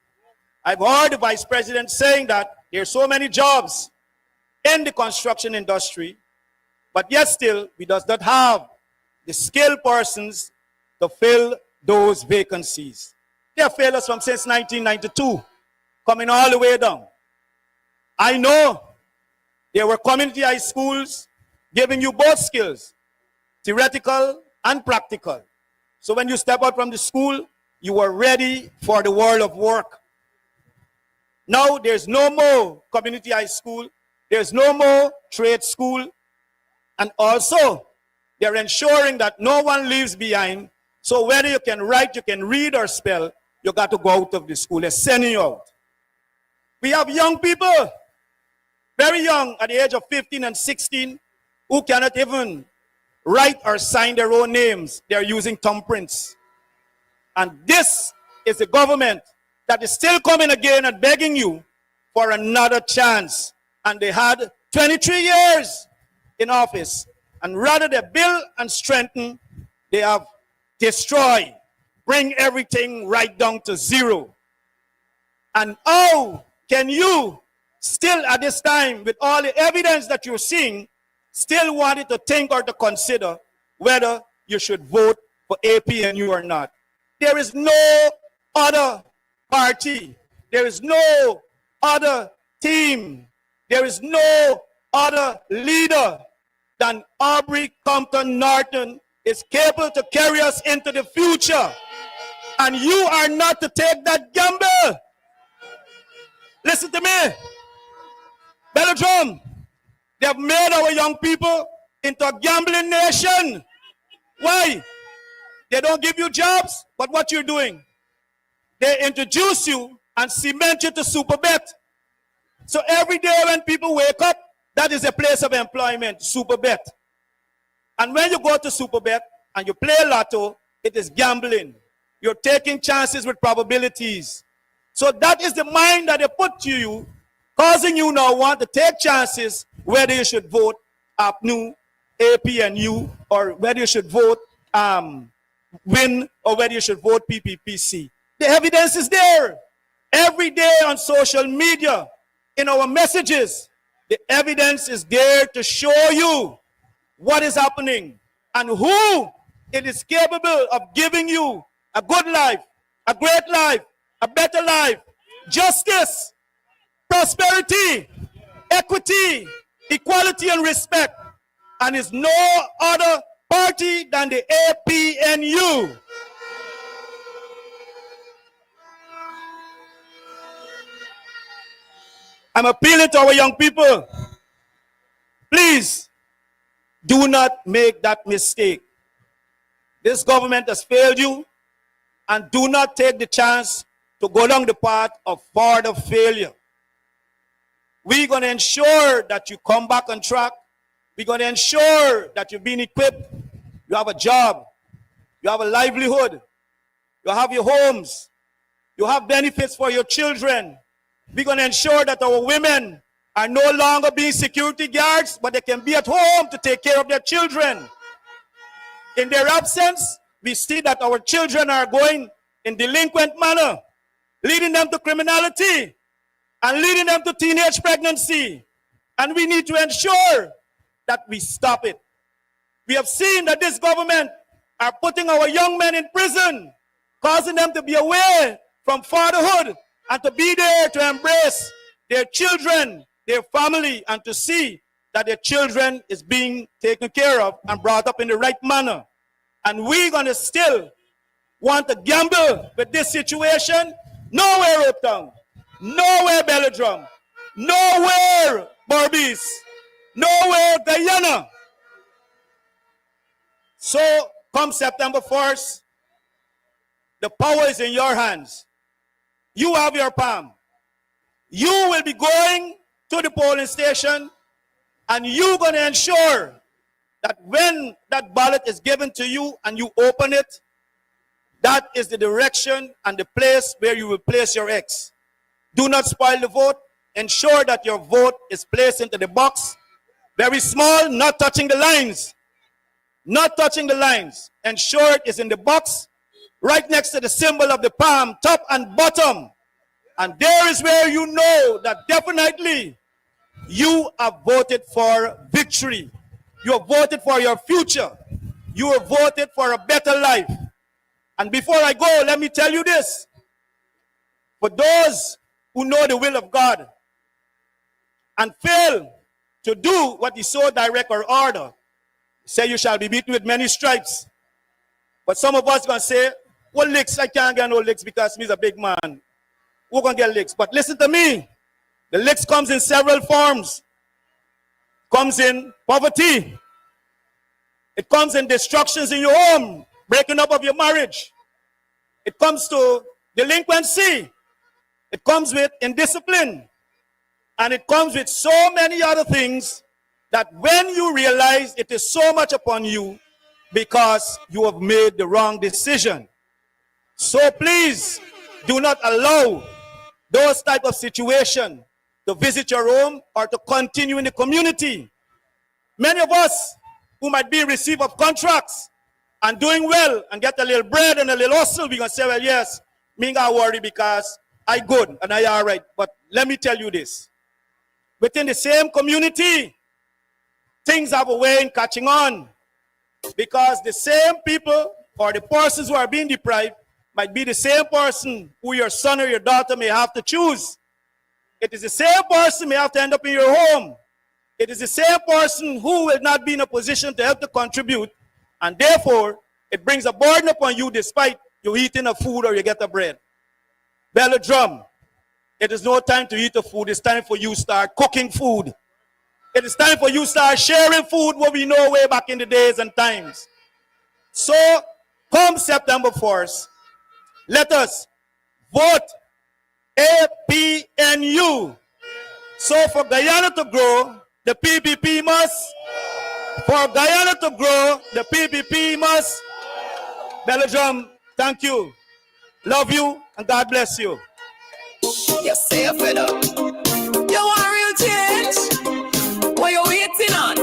I've heard the vice president saying that there are so many jobs in the construction industry, but yet still we does not have the skilled persons to fill those vacancies. They have failed us from since 1992, coming all the way down. I know there were community high schools giving you both skills, theoretical and practical. So when you step out from the school, you are ready for the world of work. Now there's no more community high school, there's no more trade school, and also they're ensuring that no one leaves behind. So whether you can write, you can read or spell, you got to go out of the school. They're sending you out. We have young people, very young, at the age of 15 and 16, who cannot even write or sign their own names. They're using thumbprints. And this is the government that is still coming again and begging you for another chance. And they had 23 years in office. And rather than build and strengthen, they have destroyed, bring everything right down to zero. And how can you still at this time, with all the evidence that you're seeing, still wanted to think or to consider whether you should vote for APNU or not? There is no other party. There is no other team. There is no other leader than Aubrey Compton Norton is capable to carry us into the future. And you are not to take that gamble. Listen to me. Belladrum, they have made our young people into a gambling nation. Why? They don't give you jobs, but what you're doing? They introduce you and cement you to super bet. So every day when people wake up, that is a place of employment, super bet. And when you go to super bet and you play lotto, it is gambling. You're taking chances with probabilities. So that is the mind that they put to you, causing you now want to take chances whether you should vote APNU, APNU, or whether you should vote WIN, or whether you should vote PPPC. The evidence is there. Every day on social media, in our messages, the evidence is there to show you what is happening and who it is capable of giving you a good life, a great life, a better life, justice, prosperity, equity, equality, and respect. And is no other party than the APNU. I'm appealing to our young people. Please do not make that mistake. This government has failed you, and do not take the chance to go down the path of further failure. We're going to ensure that you come back on track. We're going to ensure that you've been equipped. You have a job. You have a livelihood. You have your homes. You have benefits for your children. We're going to ensure that our women are no longer being security guards, but they can be at home to take care of their children. In their absence, we see that our children are going in delinquent manner, leading them to criminality and leading them to teenage pregnancy. And we need to ensure that we stop it. We have seen that this government are putting our young men in prison, causing them to be away from fatherhood and to be there to embrace their children, their family, and to see that their children is being taken care of and brought up in the right manner. And we're going to still want to gamble with this situation. Nowhere Uptown, nowhere Belladrum, nowhere Barbies, nowhere Guyana. So come September 1st, the power is in your hands. You have your palm. You will be going to the polling station, and you're going to ensure that when that ballot is given to you and you open it, that is the direction and the place where you will place your X. Do not spoil the vote. Ensure that your vote is placed into the box. Very small, not touching the lines. Not touching the lines. Ensure it is in the box right next to the symbol of the palm, top and bottom. And there is where you know that definitely you have voted for victory. You have voted for your future. You have voted for a better life. And before I go, let me tell you this. For those who know the will of God and fail to do what is so direct or order, say you shall be beaten with many stripes. But some of us going to say, well, licks, I can't get no licks because me's a big man. Who going to get licks? But listen to me. The licks comes in several forms. Comes in poverty. It comes in destructions in your home, breaking up of your marriage. It comes to delinquency. It comes with indiscipline. And it comes with so many other things that when you realize it is so much upon you because you have made the wrong decision. So please do not allow those type of situation to visit your home or to continue in the community. Many of us who might be receiver of contracts and doing well and get a little bread and a little hustle, we're going to say, well, yes, me ain't got worry because I good and I all right. But let me tell you this. Within the same community, things have a way in catching on because the same people or the persons who are being deprived might be the same person who your son or your daughter may have to choose. It is the same person may have to end up in your home. It is the same person who will not be in a position to help to contribute, and therefore it brings a burden upon you despite you eating a food or you get a bread. Belladrum, it is no time to eat a food. It's time for you to start cooking food. It is time for you to start sharing food what we know way back in the days and times. So come September 1st, let us vote APNU. So for Guyana to grow, the PPP must. For Guyana to grow, the PPP must. Belladrum, thank you. Love you, and God bless you. You're safe with them. You want real change? What you waiting on?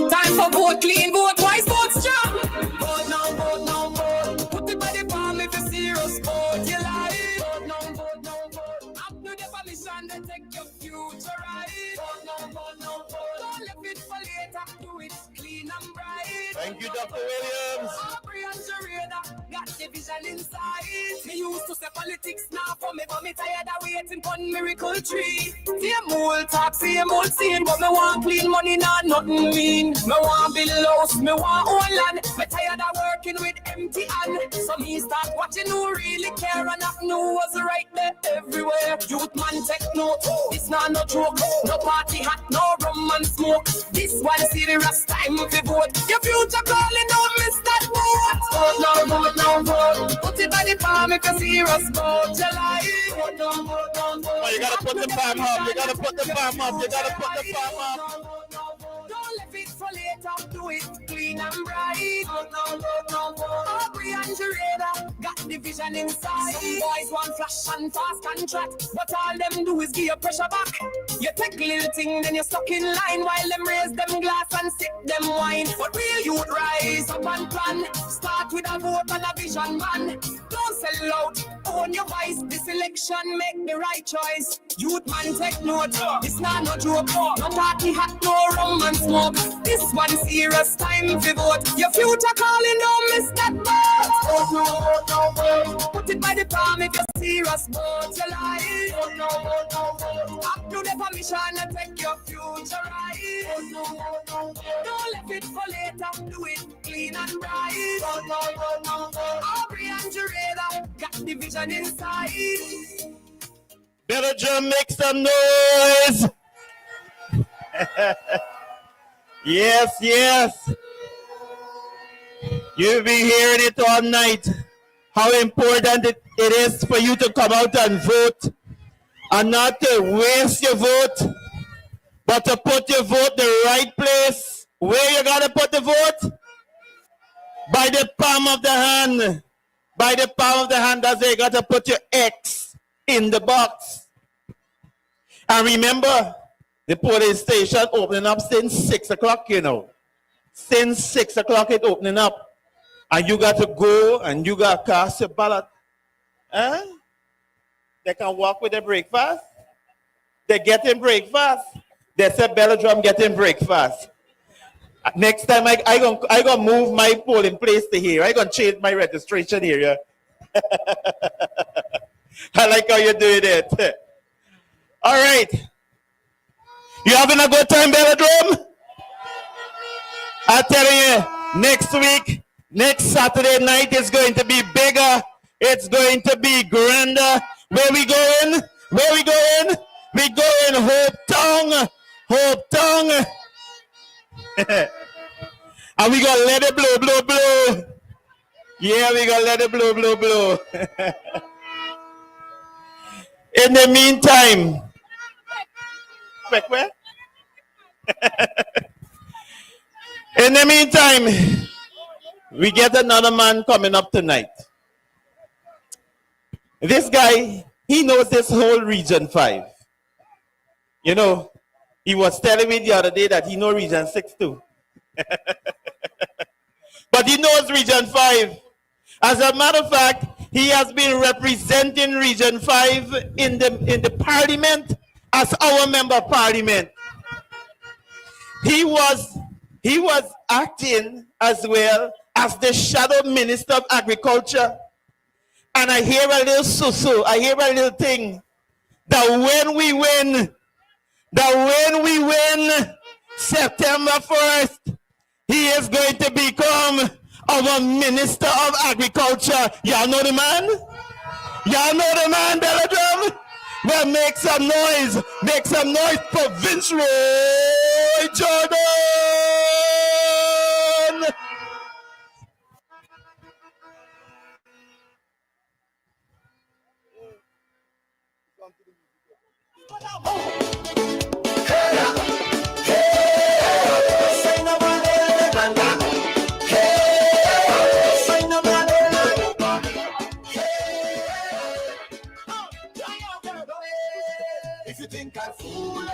Time for vote clean, vote wise, vote strong. Vote now, vote now, vote. Put it by the palm if you serious, vote your life. Vote now, vote now, vote. Up to the permission to take your future right. Vote now, vote now, vote. Don't leave it for later, do it clean and bright. Thank you, Dr. Williams. Aubrey and Sharada got division inside. Me used to say politics now for me, but me tired of waiting for miracle tree. Same old talk, same old scene, but me want clean money, not nothing mean. Me want build house, me want own land. Me tired of working with empty hand. So me start watching who really care and not know what's right there everywhere. Youth man take note, it's not no joke. No party hat, no rum and smoke. This one serious time to vote. Your future calling, don't miss that vote. Vote now, vote now, vote. Put it by the palm if you serious about your life. Vote now, vote now, vote. Oh, you gotta put the palm up. You gotta put the palm up. You gotta put the palm up. Don't let it for later. Do it clean and bright. Vote now, vote now, vote. Aubrey and Jareda got division inside. Some boys want flash and fast contract, but all them do is give you pressure back. You take little thing, then you're stuck in line while them raise them glass and sip them wine. But real youth rise up and plan. Start with a vote and a vision, man. Don't sell out, own your voice. This election make the right choice. Youth man take note. It's not no joke. No party hat, no rum and smoke. This one serious time to vote. Your future calling, don't miss that vote. Vote no, vote no, vote. Put it by the palm if you're serious about your life. Vote no, vote no, vote. Up to the permission and take your future right. Vote no, vote no, vote. Don't leave it for later. Do it clean and bright. Vote no, vote no, vote. Aubrey and Jareda got division inside. Belladrum, make some noise. Yes, yes. You'll be hearing it all night. How important it is for you to come out and vote. And not to waste your vote, but to put your vote the right place. Where you gotta put the vote? By the palm of the hand. By the palm of the hand, that's where you gotta put your X in the box. And remember, the polling station opening up since 6 o'clock, you know. Since 6 o'clock it opening up. And you got to go and you got to cast your ballot. Huh? They can walk with their breakfast. They getting breakfast. They said Belladrum getting breakfast. Next time I gonna move my polling place to here. I gonna change my registration area. I like how you're doing it. All right. You having a good time, Belladrum? I'm telling you, next week, next Saturday night is going to be bigger. It's going to be grander. Where we going? Where we going? We going Hope Town. Hope Town. And we gonna let it blow, blow, blow. Yeah, we gonna let it blow, blow, blow. In the meantime, where? In the meantime, we get another man coming up tonight. This guy, he knows this whole Region 5. You know, he was telling me the other day that he knows Region 6 too. but he knows Region 5. As a matter of fact, he has been representing Region 5 in the parliament as our member of parliament. He was acting as well as the shadow minister of agriculture. And I hear a little susu, I hear a little thing, that when we win September 1st, he is going to become our Minister of Agriculture. Y'all know the man? Y'all know the man, Belladrum? Well, make some noise for Vince Roy Jordan. If you think I'm foolish,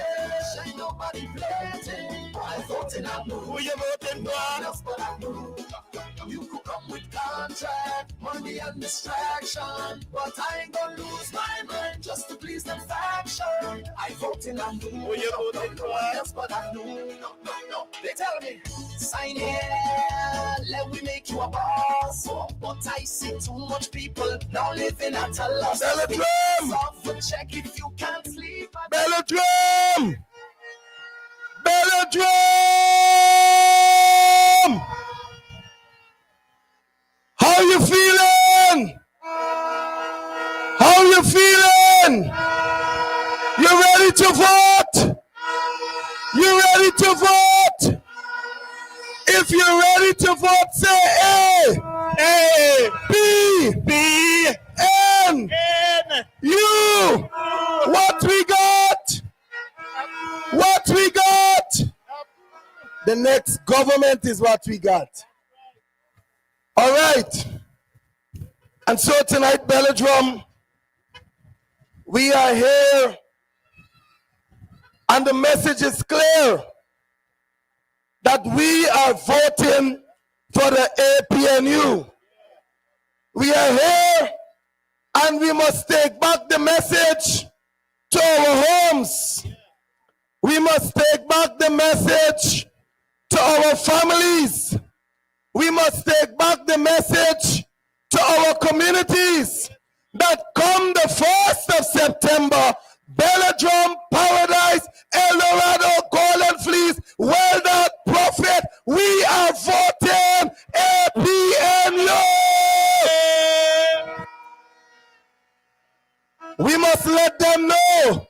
ain't nobody playing. I thought in a move. Who you voting for? Else but I knew. You could come with contract, money and distraction, but I ain't gonna lose my mind just to please them faction. I vote in a move. Who you voting for? Else but I knew. No. They tell me, sign here, let we make you a boss. But I see too much people now living at a loss. Belladrum! Off a check if you can't sleep. Belladrum! Belladrum! How you feeling? How you feeling? You ready to vote? You ready to vote? If you're ready to vote, say A. A. B. B. N. N. U. What we got? What we got? The next government is what we got. All right. And so tonight, Belladrum, we are here, and the message is clear that we are voting for the APNU. We are here, and we must take back the message to our homes. We must take back the message to our families. We must take back the message to our communities that come the 1st of September, Belladrum, Paradise, El Dorado, Golden Fleece, Well Done, Prophet, we are voting APNU. We must let them know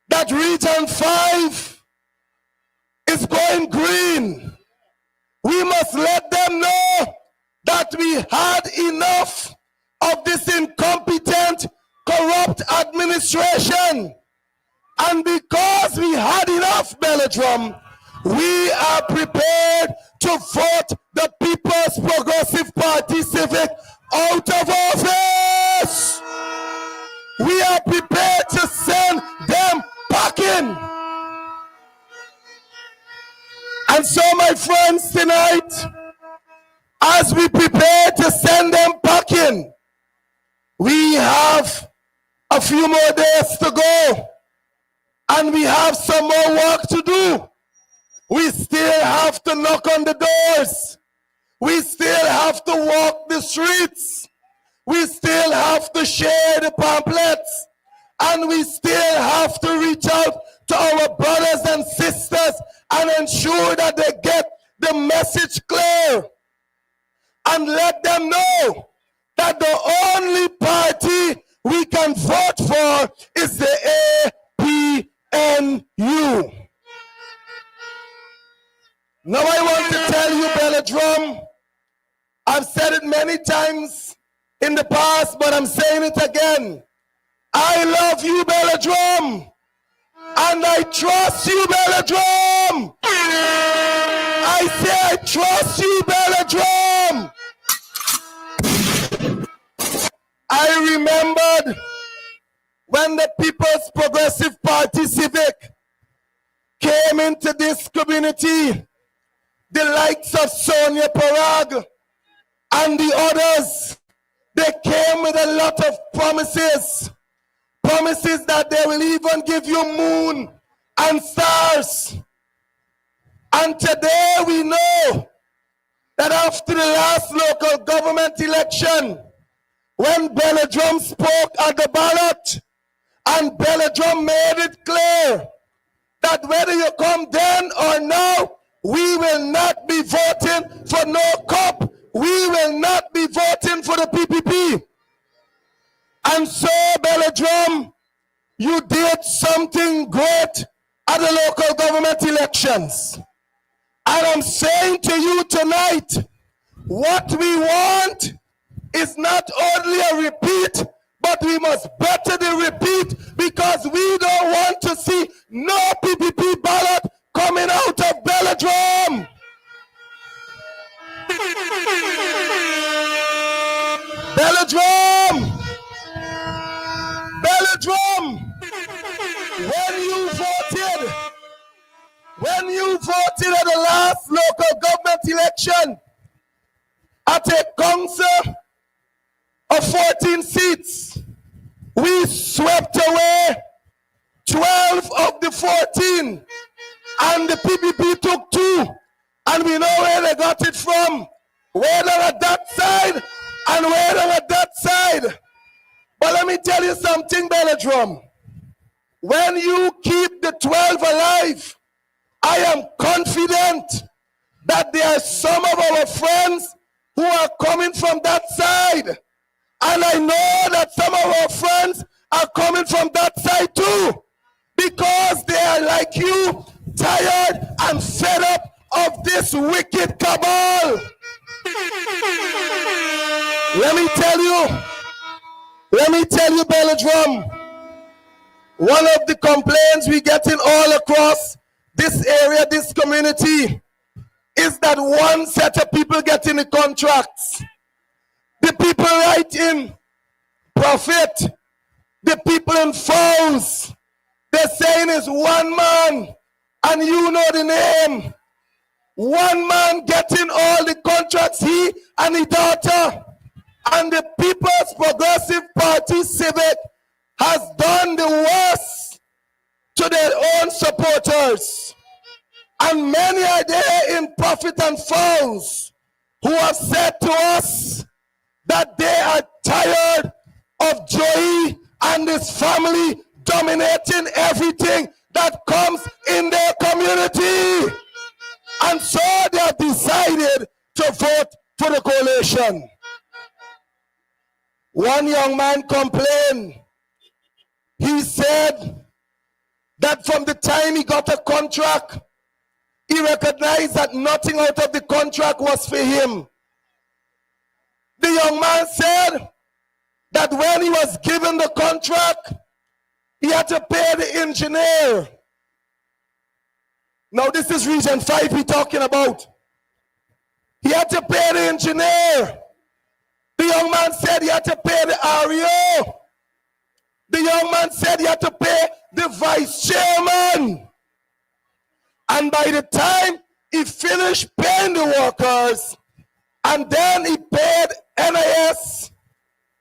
that Region 5 is going green. We must let them know that we had enough of this incompetent, corrupt administration. And because we had enough, Belladrum, we are prepared to vote the People's Progressive Party Civic out of office. We are prepared to send them packing. And so, my friends, tonight, as we prepare to send them packing, we have a few more days to go, and we have some more work to do. We still have to knock on the doors. We still have to walk the streets. We still have to share the pamphlets. And we still have to reach out to our brothers and sisters and ensure that they get the message clear. And let them know that the only party we can vote for is the APNU. Now I want to tell you, Belladrum, I've said it many times in the past, but I'm saying it again. I love you, Belladrum, and I trust you, Belladrum. I say I trust you, Belladrum. I remembered when the People's Progressive Party Civic came into this community the likes of Sonia Parag and the others, they came with a lot of promises. Promises that they will even give you moon and stars. And today we know that after the last local government election, when Belladrum spoke at the ballot, and Belladrum made it clear that whether you come then or now, we will not be voting for no COP. We will not be voting for the PPP. And so, Belladrum, you did something great at the local government elections. And I'm saying to you tonight, what we want is not only a repeat, but we must better the repeat, because we don't want to see no PPP ballot coming out of Belladrum. Belladrum! Belladrum! When you voted at the last local government election at a council of 14 seats, we swept away 12 of the 14, and the PPP took 2, and we know where they got it from, whether at that side and whether at that side. But let me tell you something, Belladrum. When you keep the 12 alive, I am confident that there are some of our friends who are coming from that side. And I know that some of our friends are coming from that side too, because they are like you, tired and fed up of this wicked cabal. Let me tell you, Belladrum, one of the complaints we getting all across this area, this community, is that one set of people getting the contracts. The people writing profit, the people in phones, they're saying it's one man, and you know the name. One man getting all the contracts, he and his daughter. And the People's Progressive Party Civic has done the worst to their own supporters. And many are there in profit and phones who have said to us that they are tired of Joey and his family dominating everything that comes in their community. And so they have decided to vote for the coalition. One young man complained. He said that from the time he got a contract, he recognized that nothing out of the contract was for him. The young man said that when he was given the contract, he had to pay the engineer. Now this is Region 5 we're talking about. He had to pay the engineer. The young man said he had to pay the REO. The young man said he had to pay the vice chairman. And by the time he finished paying the workers, and then he paid NIS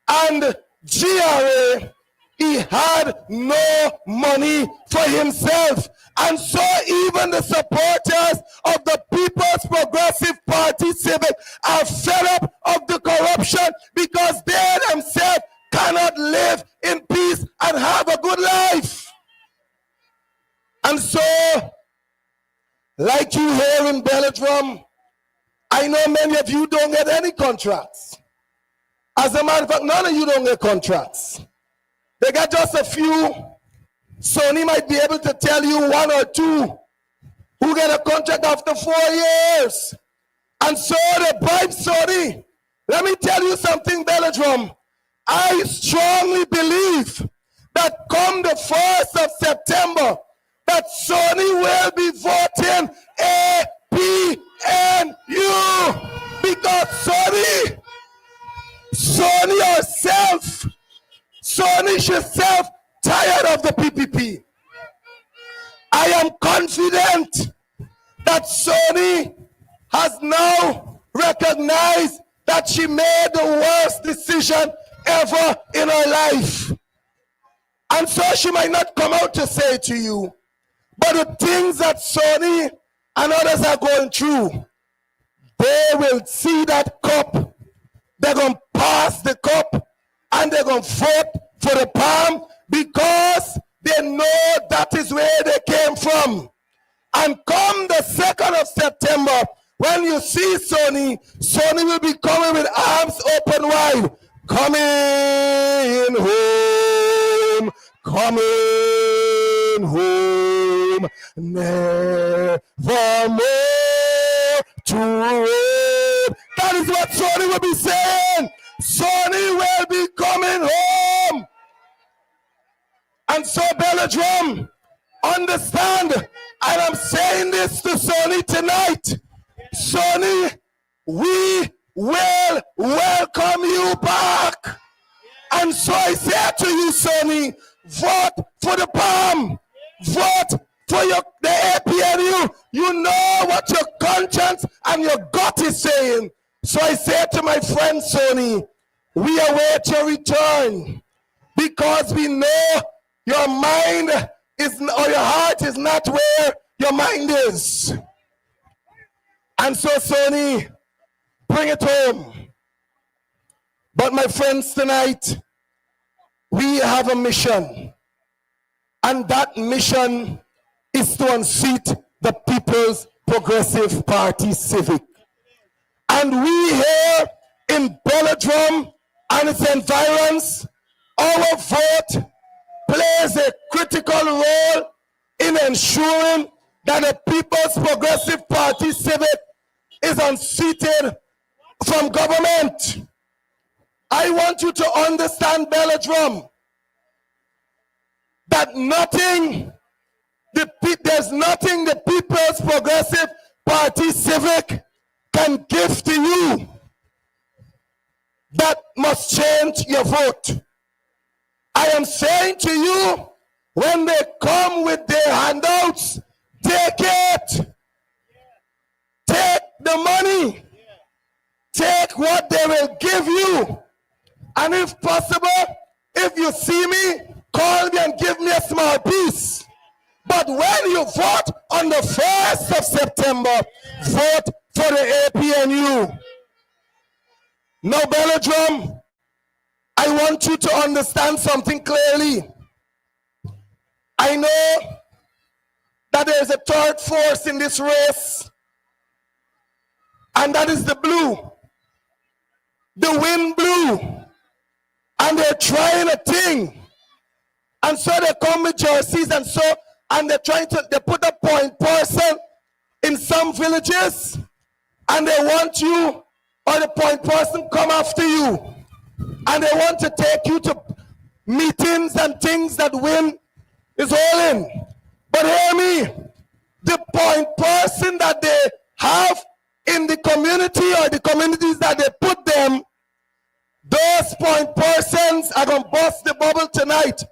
and GRA, he had no money for himself. And so even the supporters of the People's Progressive Party Civic are fed up of the corruption, because they themselves cannot live in peace and have a good life. And so, like you hear in Belladrum, I know many of you don't get any contracts. As a matter of fact, none of you don't get contracts. They got just a few. Sony might be able to tell you 1 or 2 who get a contract after 4 years. And so they bribe Sony. Let me tell you something, Belladrum. I strongly believe that come the 1st of September, that Sony will be voting APNU, because Sony herself tired of the PPP. I am confident that Sony has now recognized that she made the worst decision ever in her life. And so she might not come out to say it to you, but the things that Sonny and others are going through, they will see that cup, they're going to pass the cup, and they're going to vote for the palm because they know that is where they came from. And come the 2nd of September, when you see Sonny, Sonny will be coming with arms open wide. Coming home, coming home, never more to roam. That is what Sonny will be saying. Sonny will be coming home. And so, Belladrum, understand, and I'm saying this to Sonny tonight. Sonny, we will welcome you back. And so I say to you, Sonny, vote for the palm. Vote for the APNU. You know what your conscience and your gut is saying. So I say to my friend Sonny, we await your return because we know your mind is, or your heart is not where your mind is. And so, Sonny, bring it home. But my friends, tonight, we have a mission. And that mission is to unseat the People's Progressive Party Civic. And we here in Belladrum and its environs, our vote plays a critical role in ensuring that the People's Progressive Party Civic is unseated from government. I want you to understand, Belladrum, that there's nothing the People's Progressive Party Civic can give to you that must change your vote. I am saying to you, when they come with their handouts, take it. Take the money. Take what they will give you. And if possible, if you see me, call me and give me a small piece. But when you vote on the 1st of September, vote for the APNU. Now, Belladrum, I want you to understand something clearly. I know that there is a third force in this race, and that is the blue. The wind blew, and they're trying a thing. And so they come with jerseys, and they're trying to, they put a point person in some villages, and they want you, or the point person come after you. And they want to take you to meetings and things that win is holding. But hear me, the point person that they have in the community or the communities that they put them, those point persons are going to bust the bubble tonight.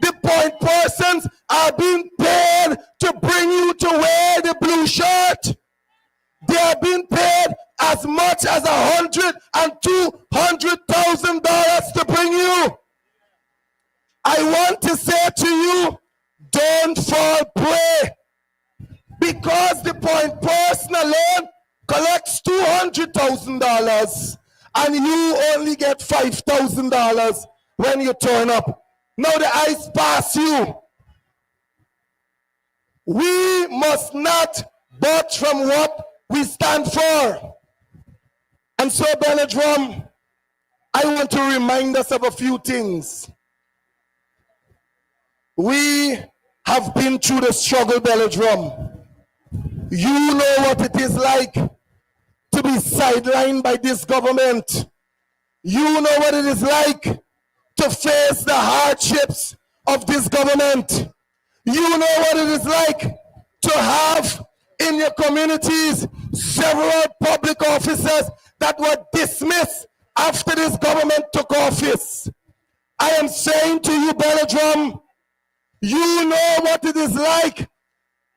The point persons are being paid to bring you to wear the blue shirt. They are being paid as much as $100,000 and $200,000 to bring you. I want to say to you, don't fall prey, because the point person alone collects $200,000 and you only get $5,000 when you turn up. Now the eyes pass you. We must not budge from what we stand for. And so, Belladrum, I want to remind us of a few things. We have been through the struggle, Belladrum. You know what it is like to be sidelined by this government. You know what it is like to face the hardships of this government. You know what it is like to have in your communities several public officers that were dismissed after this government took office. I am saying to you, Belladrum, you know what it is like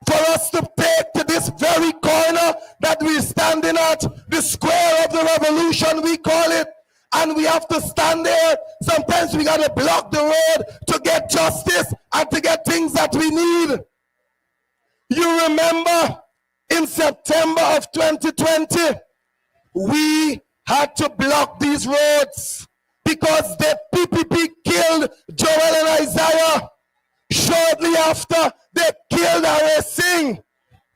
for us to take to this very corner that we're standing at, the square of the revolution, we call it, and we have to stand there. Sometimes we got to block the road to get justice and to get things that we need. You remember in September of 2020, we had to block these roads because the PPP killed Joel and Isaiah. Shortly after, they killed Harry Singh.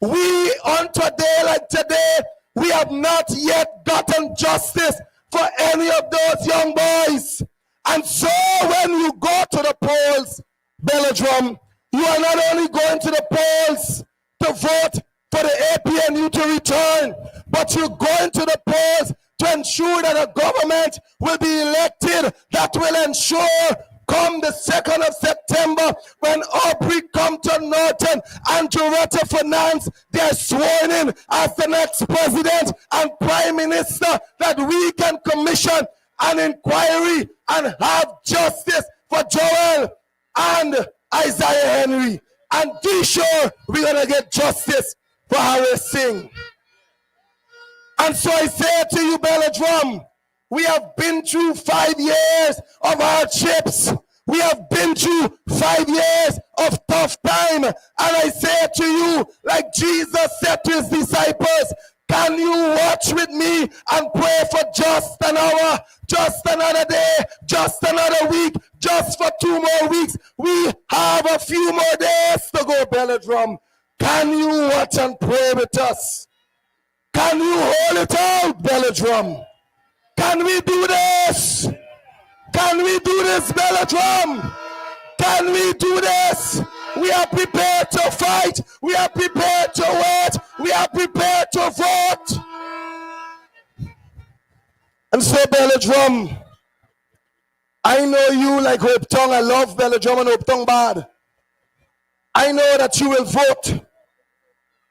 We, on today like today, we have not yet gotten justice for any of those young boys. And so when you go to the polls, Belladrum, you are not only going to the polls to vote for the APNU to return, but you're going to the polls to ensure that a government will be elected that will ensure come the 2nd of September when Aubrey come to Norton and Doretta Finance, they're sworn in as the next president and prime minister, that we can commission an inquiry and have justice for Joel and Isaiah Henry, and be sure we're gonna get justice for Harry Singh. And so I say to you, Belladrum, we have been through 5 years of hardships. We have been through 5 years of tough time. And I say to you, like Jesus said to his disciples, can you watch with me and pray for just an hour, just another day, just another week, just for 2 more weeks? We have a few more days to go, Belladrum. Can you watch and pray with us? Can you hold it out, Belladrum? Can we do this? Can we do this, Belladrum? Can we do this? We are prepared to fight. We are prepared to wait. We are prepared to vote. And so, Belladrum, I know you like Hope Tongue. I love Belladrum and Hope Tongue bad. I know that you will vote,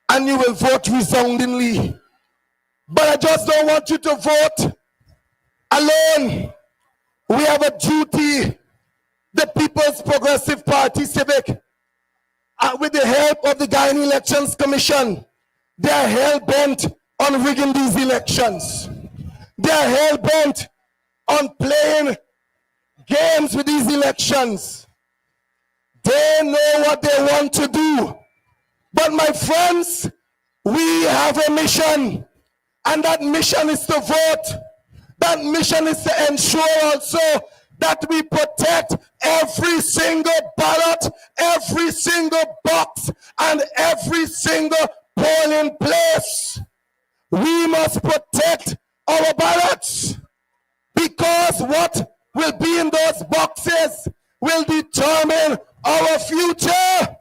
and you will vote resoundingly. But I just don't want you to vote alone. We have a duty, the People's Progressive Party Civic, with the help of the Guyana Elections Commission. They are hell-bent on rigging these elections. They are hell-bent on playing games with these elections. They know what they want to do. But my friends, we have a mission. And that mission is to vote. That mission is to ensure also that we protect every single ballot, every single box, and every single polling place. We must protect our ballots, because what will be in those boxes will determine our future.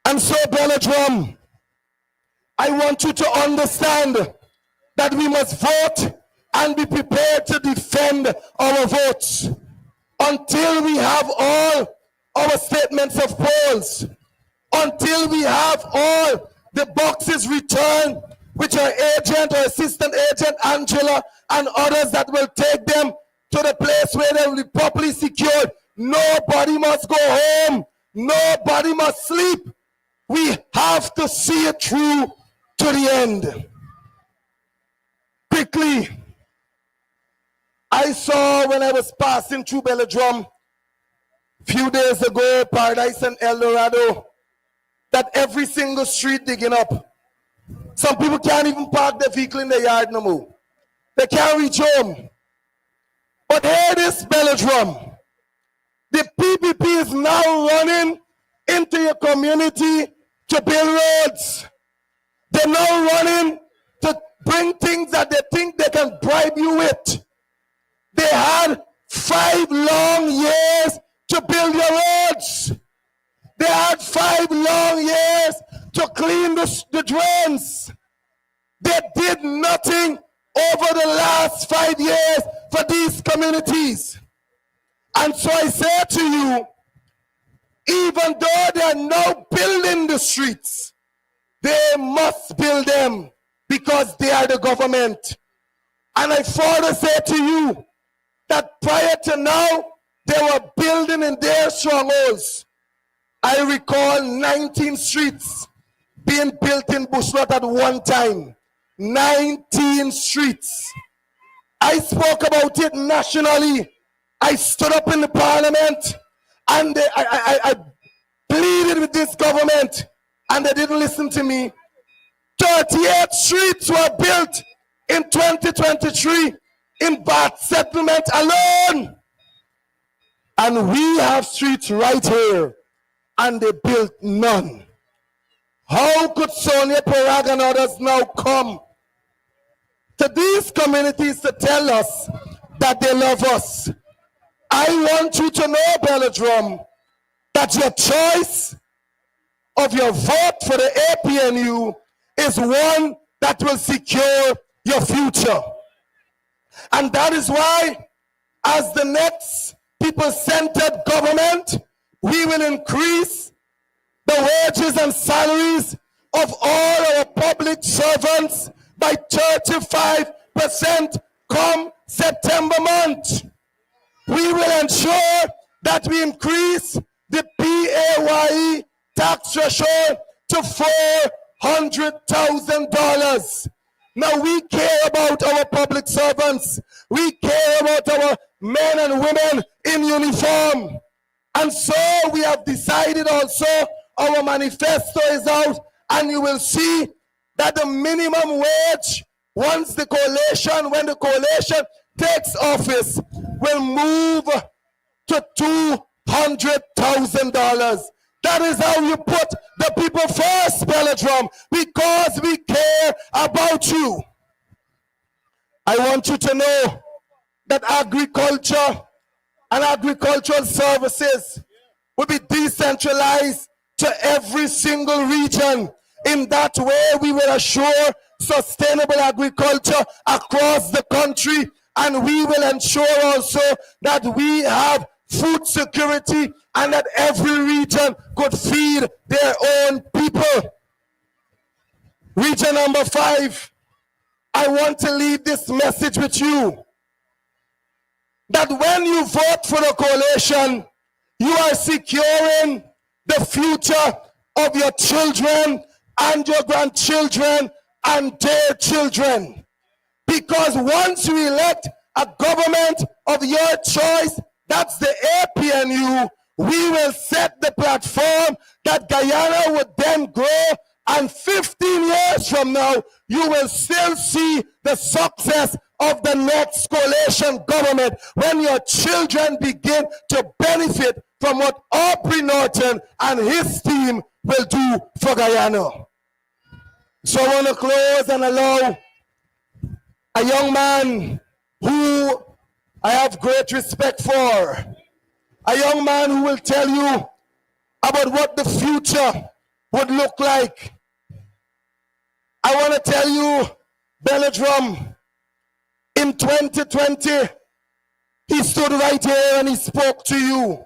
And so, Belladrum, I want you to understand that we must vote and be prepared to defend our votes until we have all our statements of polls, until we have all the boxes returned, which our agent or assistant agent Angela and others that will take them to the place where they will be properly secured. Nobody must go home. Nobody must sleep. We have to see it through to the end. Quickly, I saw when I was passing through Belladrum a few days ago, Paradise and El Dorado, that every single street digging up. Some people can't even park their vehicle in their yard no more. They can't reach home. But hear this, Belladrum. The PPP is now running into your community to build roads. They're now running to bring things that they think they can bribe you with. They had 5 long years to build your roads. They had 5 long years to clean the drains. They did nothing over the last 5 years for these communities. And so I say to you, even though they are now building the streets, they must build them because they are the government. And I further say to you that prior to now, they were building in their strongholds. I recall 19 streets being built in Bushrot at one time. 19 streets. I spoke about it nationally. I stood up in the parliament and I pleaded with this government and they didn't listen to me. 38 streets were built in 2023 in Bath settlement alone. And we have streets right here and they built none. How could Sonia Parag and others now come to these communities to tell us that they love us? I want you to know, Belladrum, that your choice of your vote for the APNU is one that will secure your future. And that is why, as the next people-centered government, we will increase the wages and salaries of all our public servants by 35% come September month. We will ensure that we increase the PAYE tax threshold to $400,000. Now we care about our public servants. We care about our men and women in uniform. And so we have decided also, our manifesto is out, and you will see that the minimum wage, when the coalition takes office, will move to $200,000. That is how you put the people first, Belladrum, because we care about you. I want you to know that agriculture and agricultural services will be decentralized to every single region. In that way, we will assure sustainable agriculture across the country, and we will ensure also that we have food security and that every region could feed their own people. Region number 5, I want to leave this message with you, that when you vote for the coalition, you are securing the future of your children and your grandchildren and their children. Because once you elect a government of your choice, that's the APNU, we will set the platform that Guyana would then grow, and 15 years from now, you will still see the success of the next coalition government when your children begin to benefit from what Aubrey Norton and his team will do for Guyana. So I want to close and allow a young man who I have great respect for, a young man who will tell you about what the future would look like. I want to tell you, Belladrum, in 2020, he stood right here and he spoke to you.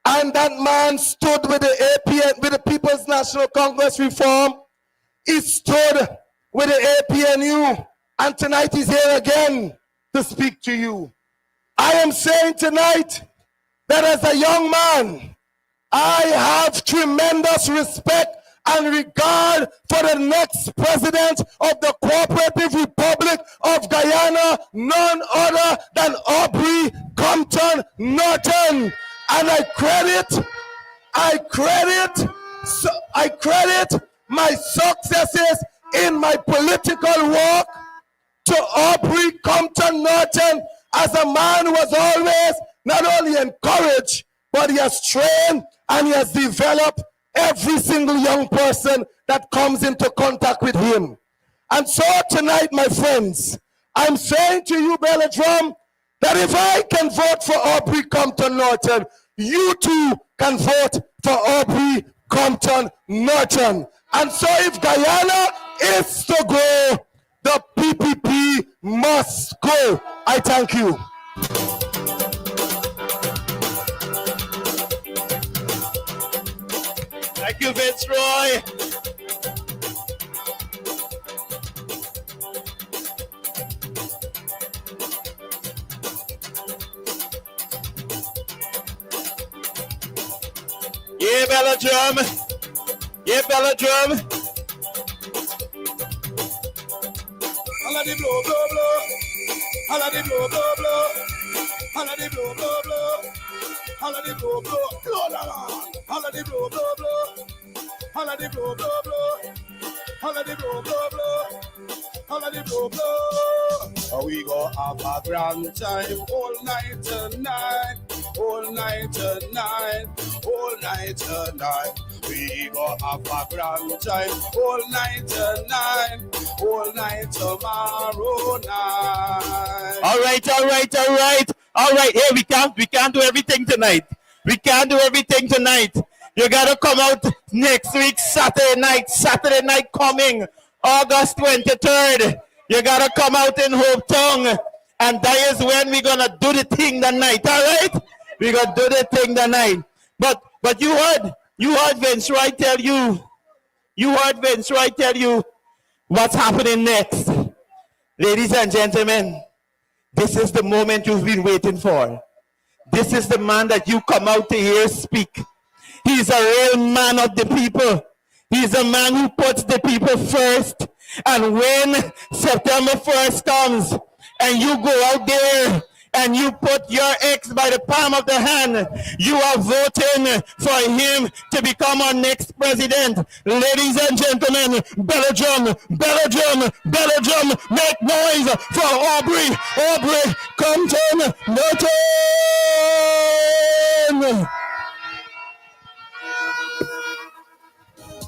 And that man stood with the APN, with the People's National Congress reform. He stood with the APNU, and tonight he's here again to speak to you. I am saying tonight that as a young man, I have tremendous respect and regard for the next president of the Cooperative Republic of Guyana, none other than Aubrey Compton Norton. And I credit my successes in my political work to Aubrey Compton Norton as a man who was always not only encouraged, but he has trained and he has developed every single young person that comes into contact with him. And so tonight, my friends, I'm saying to you, Belladrum, that if I can vote for Aubrey Compton Norton, you too can vote for Aubrey Compton Norton. And so if Guyana is to grow, the PPP must go. I thank you. Thank you, Vince Roy. Yeah, Belladrum. Yeah, Belladrum. Holla the blow, blow, blow. Holla the blow, blow, blow. Holla the blow, blow, blow. Holla the blow, blow, blow, la la. Holla the blow, blow, blow. Holla the blow, blow, blow. Holla the blow, blow, blow. Holla the blow, blow. We go have a grand time all night tonight. All night tonight. All night tonight. We go have a grand time all night tonight. All night tomorrow night. All right, all right, all right. All right, hey, we can't do everything tonight. We can't do everything tonight. You gotta come out next week, Saturday night coming, August 23rd. You gotta come out in Hope Town, and that is when we're gonna do the thing that night, all right? We're gonna do the thing that night. But you heard Vince Wright tell you, what's happening next. Ladies and gentlemen, this is the moment you've been waiting for. This is the man that you come out to hear speak. He's a real man of the people. He's a man who puts the people first. And when September 1st comes and you go out there and you put your ex by the palm of the hand, you are voting for him to become our next president. Ladies and gentlemen, Belladrum, Belladrum, Belladrum, make noise for Aubrey Compton Norton.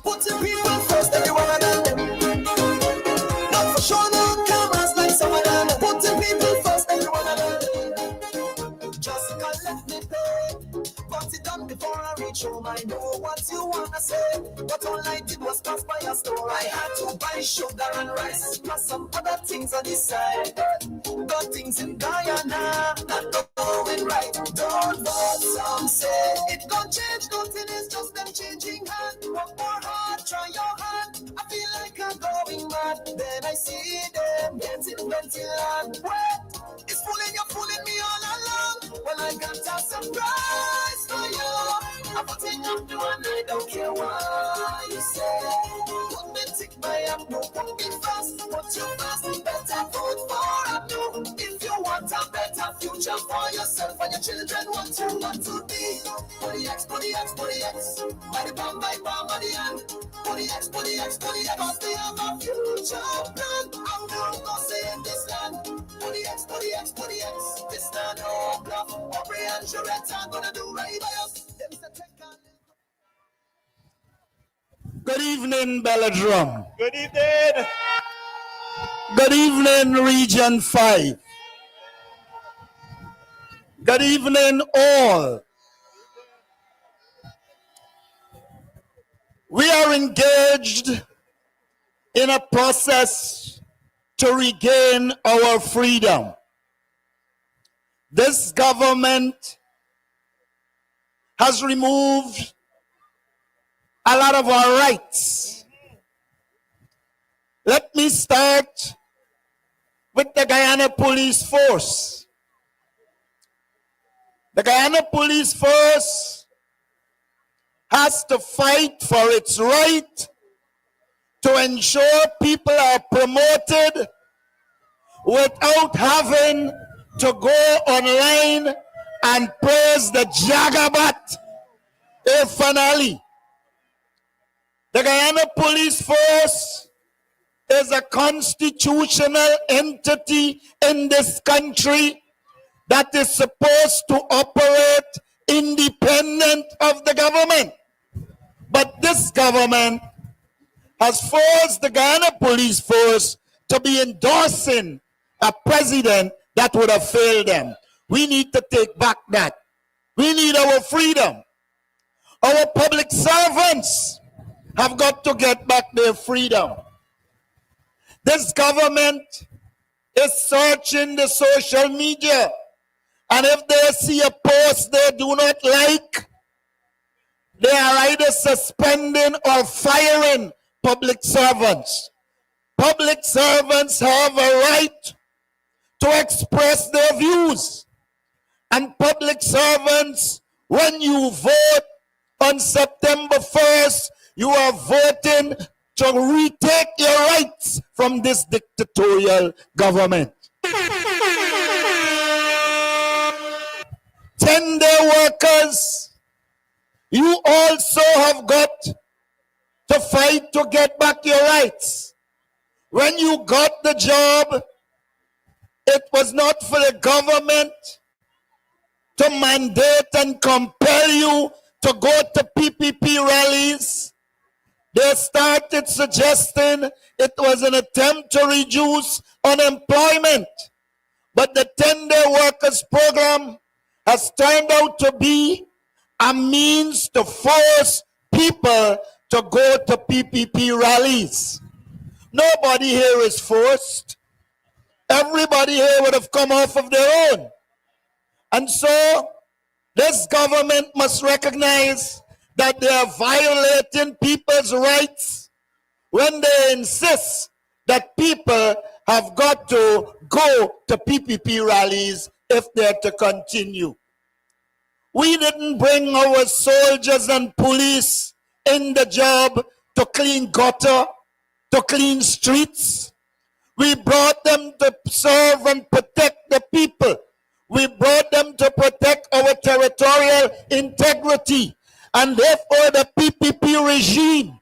Put your people first, every one of them. Not for sure, no cameras like some of them. Put your people first, every one of them. Just collect me pay. Got it done before I reach home. I know what you wanna say. What all I did was pass by your store. I had to buy sugar and rice, plus some other things on the side. Got things in Guyana, not going right. Don't vote, some say it gon' change. Nothing is just them changing hand. Work more hard, try your hand. I feel like I'm going mad. Then I see them getting plenty land. Wait, it's you're fooling me all along. Well, I got a surprise for you. I'm putting up to one, I don't care what you say. Put me tick by up, no put me fast. Put you fast, better vote for you. If you want a better future for yourself and your children, what you want to be. For the X, for the X, for the X. By the palm, by the hand. For the X, for the X, for the X. Cause they have a future plan. I'm not gonna say in this land. For the X, for the X, for the X. This land, no bluff. Aubrey and Jarrett are gonna do right by us. Good evening, Belladrum. Good evening. Good evening, Region 5. Good evening, all. We are engaged in a process to regain our freedom. This government has removed a lot of our rights. Let me start with the Guyana Police Force. The Guyana Police Force has to fight for its right to ensure people are promoted without having to go online and praise the Jagabat finale. The Guyana Police Force is a constitutional entity in this country that is supposed to operate independent of the government. But this government has forced the Guyana Police Force to be endorsing a president that would have failed them. We need to take back that. We need our freedom. Our public servants have got to get back their freedom. This government is searching the social media, and if they see a post they do not like, they are either suspending or firing public servants. Public servants have a right to express their views. And public servants, when you vote on September 1st, You are voting to retake your rights from this dictatorial government. 10-day workers, you also have got to fight to get back your rights. When you got the job, it was not for the government to mandate and compel you to go to PPP rallies. They started suggesting it was an attempt to reduce unemployment. But the 10-day workers program has turned out to be a means to force people to go to PPP rallies. Nobody here is forced. Everybody here would have come off of their own. And so this government must recognize that they are violating people's rights when they insist that people have got to go to PPP rallies if they're to continue. We didn't bring our soldiers and police in the job to clean gutter, to clean streets. We brought them to serve and protect the people. We brought them to protect our territorial integrity. And therefore the PPP regime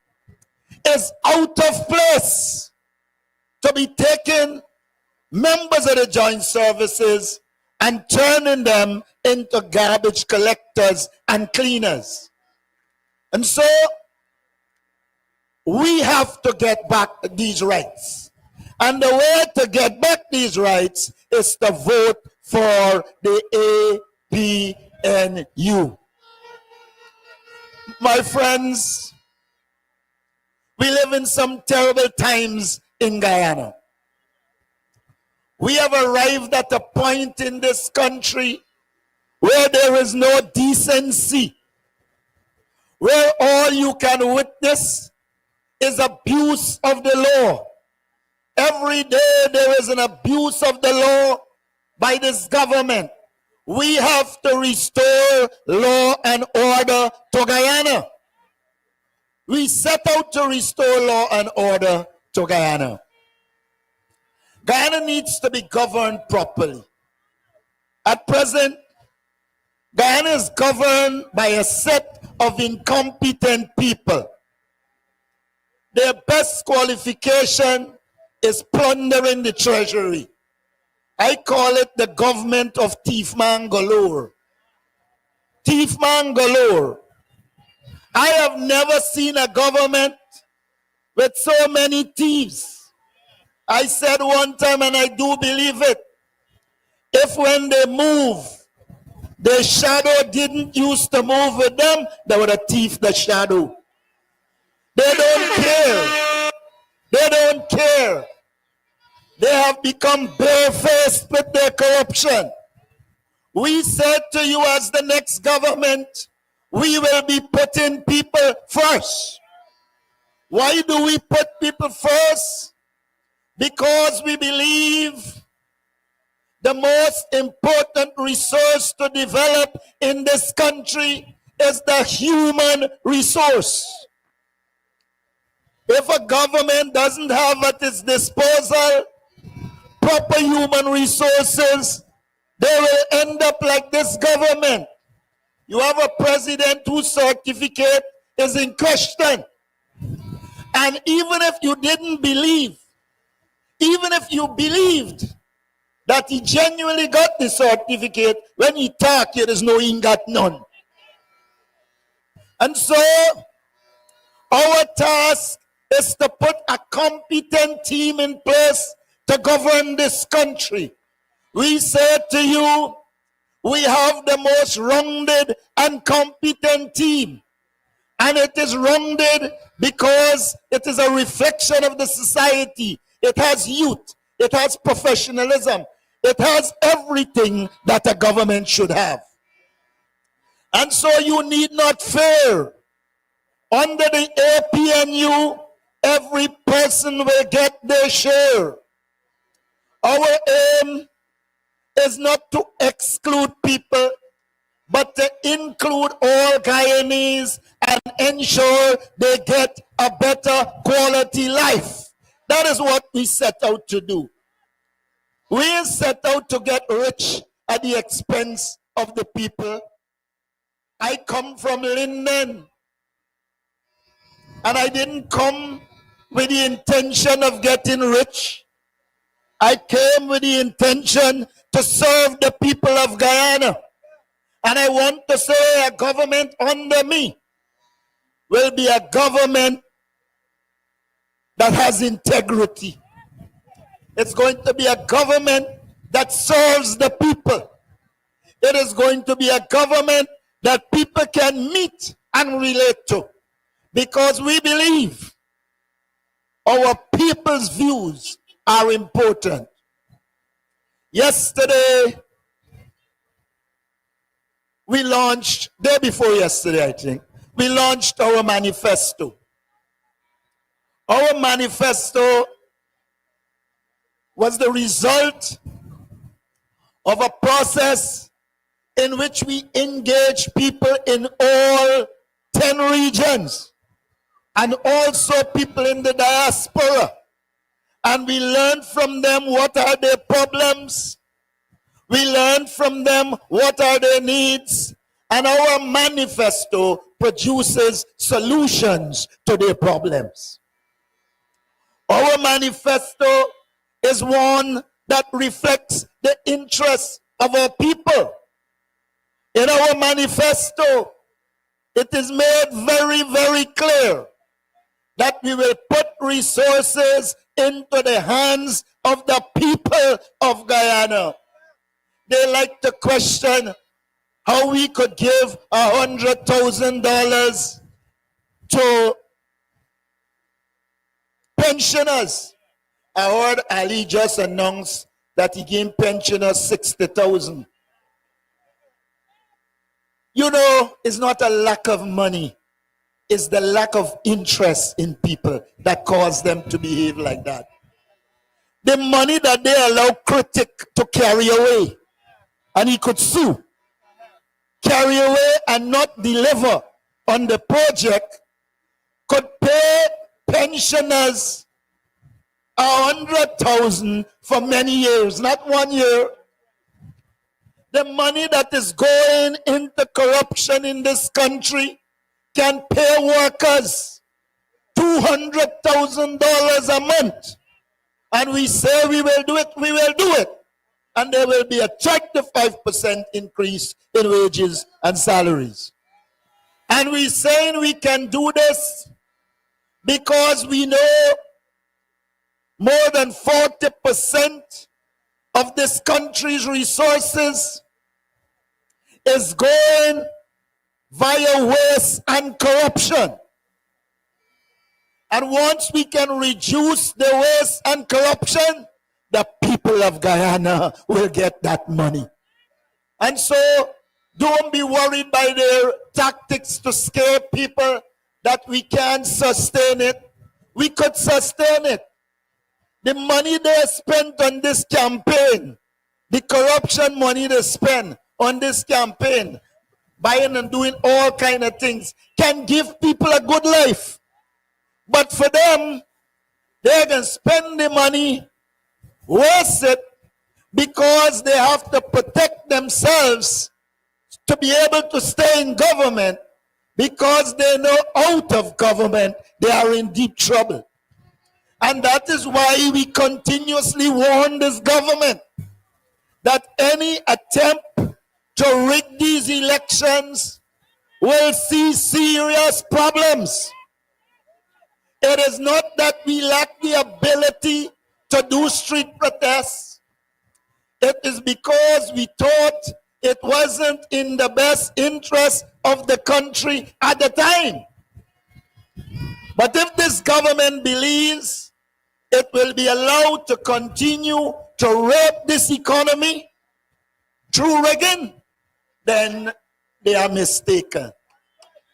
is out of place to be taking members of the joint services and turning them into garbage collectors and cleaners. And so we have to get back these rights. And the way to get back these rights is to vote for the APNU. My friends, we live in some terrible times in Guyana. We have arrived at a point in this country where there is no decency, where all you can witness is abuse of the law. Every day there is an abuse of the law by this government. We have to restore law and order to Guyana. We set out to restore law and order to Guyana. Guyana needs to be governed properly. At present, Guyana is governed by a set of incompetent people. Their best qualification is plundering the treasury. I call it the government of thief man galore. Thief man galore. I have never seen a government with so many thieves. I said one time, and I do believe it, if when they move, the shadow didn't used to move with them, they would have thief the shadow. They don't care. They don't care. They have become barefaced with their corruption. We said to you as the next government, we will be putting people first. Why do we put people first? Because we believe the most important resource to develop in this country is the human resource. If a government doesn't have at its disposal proper human resources, they will end up like this government. You have a president whose certificate is in question. And even if you didn't believe, even if you believed that he genuinely got the certificate, when he talk, there is no he got none. And so, our task is to put a competent team in place to govern this country. We said to you, we have the most rounded and competent team. And it is rounded because it is a reflection of the society. It has youth. It has professionalism. It has everything that a government should have. And so you need not fear. Under the APNU, every person will get their share. Our aim is not to exclude people, but to include all Guyanese and ensure they get a better quality life. That is what we set out to do. We set out to get rich at the expense of the people. I come from Linden, and I didn't come with the intention of getting rich. I came with the intention to serve the people of Guyana. And I want to say a government under me will be a government that has integrity. It's going to be a government that serves the people. It is going to be a government that people can meet and relate to, because we believe our people's views are important. Yesterday, we launched, day before yesterday, I think, we launched our manifesto. Our manifesto was the result of a process in which we engage people in all 10 regions and also people in the diaspora. And we learned from them what are their problems. We learned from them what are their needs. And our manifesto produces solutions to their problems. Our manifesto is one that reflects the interests of our people. In our manifesto, it is made very, very clear that we will put resources into the hands of the people of Guyana. They like to question how we could give $100,000 to pensioners. I heard Ali just announce that he gave pensioners $60,000. You know, it's not a lack of money. It's the lack of interest in people that caused them to behave like that. The money that they allow critic to carry away, and he could sue, carry away and not deliver on the project, could pay pensioners $100,000 for many years, not 1 year. The money that is going into corruption in this country can pay workers $200,000 a month. And we say we will do it, we will do it. And there will be a 35% increase in wages and salaries. And we're saying we can do this because we know more than 40% of this country's resources is going via waste and corruption. And once we can reduce the waste and corruption, the people of Guyana will get that money. And so, don't be worried by their tactics to scare people that we can't sustain it. We could sustain it. The money they spent on this campaign, the corruption money they spend on this campaign, buying and doing all kind of things, can give people a good life. But for them, they can spend the money, waste it, because they have to protect themselves to be able to stay in government, because they know out of government they are in deep trouble. And that is why we continuously warn this government that any attempt to rig these elections will see serious problems. It is not that we lack the ability to do street protests. It is because we thought it wasn't in the best interest of the country at the time. But if this government believes it will be allowed to continue to rape this economy through rigging, then they are mistaken.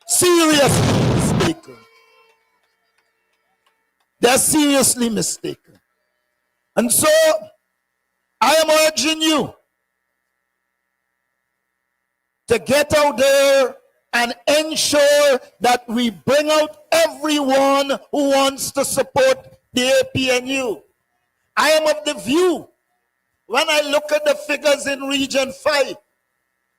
Seriously mistaken. They are seriously mistaken. And so, I am urging you to get out there and ensure that we bring out everyone who wants to support the APNU. I am of the view, when I look at the figures in Region 5,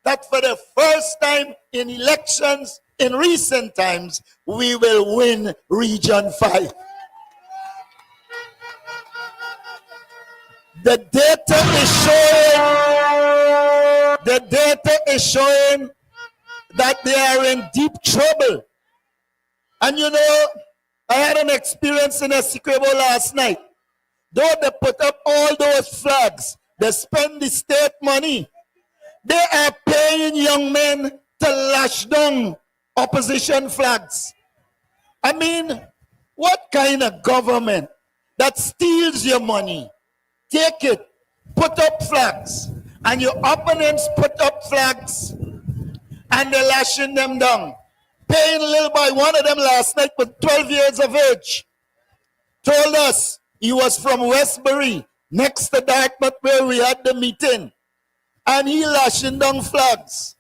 that for the first time in elections in recent times, we will win Region 5. The data is showing that they are in deep trouble. And you know, I had an experience in Sectoral last night. Though they put up all those flags, they spend the state money, they are paying young men to lash down opposition flags. I mean, what kind of government that steals your money, take it, put up flags, and your opponents put up flags, and they're lashing them down? Paying a little boy, one of them last night was 12 years of age, told us he was from Westbury, next to Dartmouth where we had the meeting, and he lashing down flags.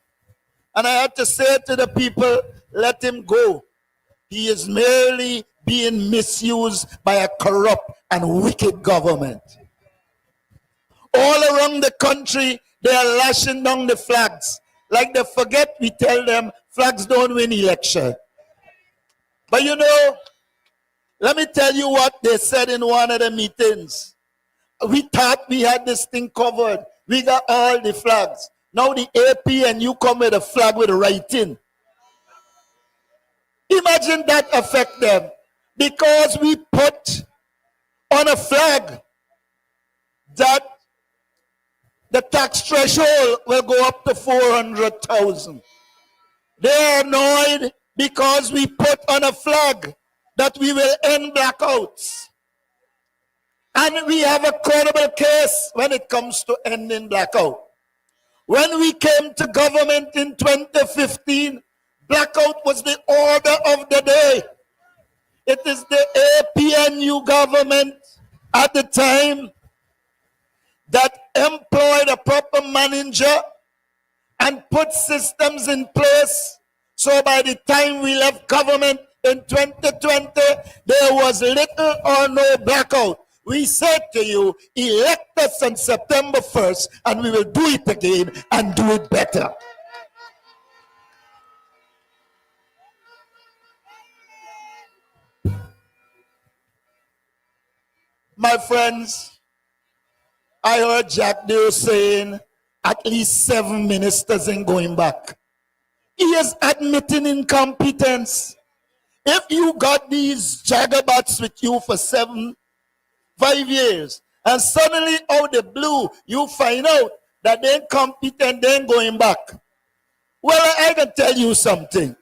And I had to say to the people, let him go. He is merely being misused by a corrupt and wicked government. All around the country, they are lashing down the flags. Like they forget we tell them flags don't win election. But you know, let me tell you what they said in one of the meetings. We thought we had this thing covered. We got all the flags. Now the AP and you come with a flag with writing. Imagine that affect them. Because we put on a flag that the tax threshold will go up to 400,000. They are annoyed because we put on a flag that we will end blackouts. And we have a credible case when it comes to ending blackout. When we came to government in 2015, blackout was the order of the day. It is the APNU government at the time that employed a proper manager and put systems in place. So by the time we left government in 2020, there was little or no blackout. We said to you, elect us on September 1st and we will do it again and do it better. My friends, I heard Jack Deere saying at least 7 ministers ain't going back. He is admitting incompetence. If you got these jagabats with you for 5 years, and suddenly out the blue, you find out that they're incompetent, they ain't going back. Well, I can tell you something.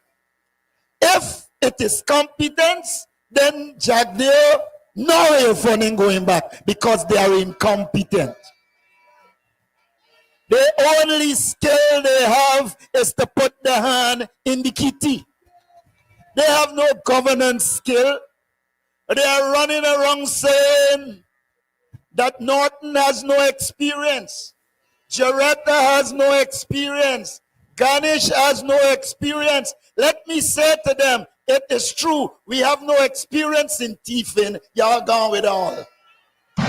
If it is competence, then Jack Deere, no way for them going back because they are incompetent. The only skill they have is to put the hand in the kitty. They have no governance skill. They are running around saying that Norton has no experience. Jaretta has no experience. Ganesh has no experience. Let me say to them, it is true. We have no experience in thieving. Y'all gone with all. They're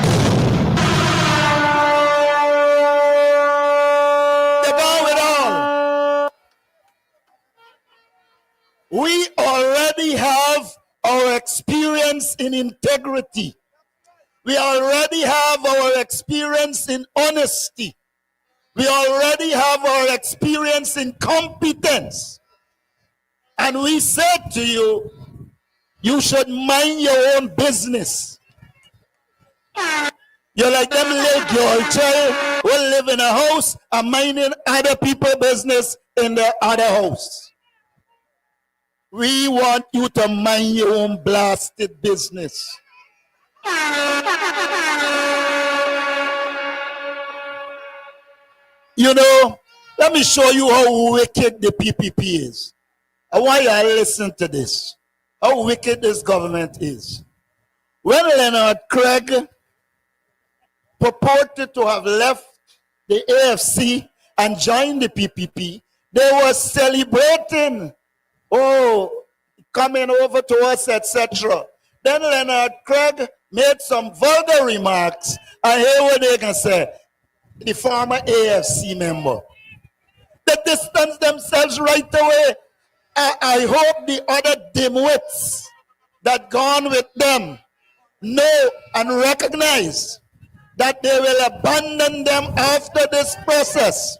gone with all. We already have our experience in integrity. We already have our experience in honesty. We already have our experience in competence. And we said to you, you should mind your own business. You're like them little girl child who live in a house and minding other people's business in the other house. We want you to mind your own blasted business. You know, let me show you how wicked the PPP is. I want you to listen to this. How wicked this government is. When Leonard Craig purported to have left the AFC and joined the PPP, They were celebrating, oh, coming over to us, etc. Then Leonard Craig made some vulgar remarks, and here what they can say, the former AFC member. They distance themselves right away. I hope the other dimwits that gone with them know and recognize that they will abandon them after this process.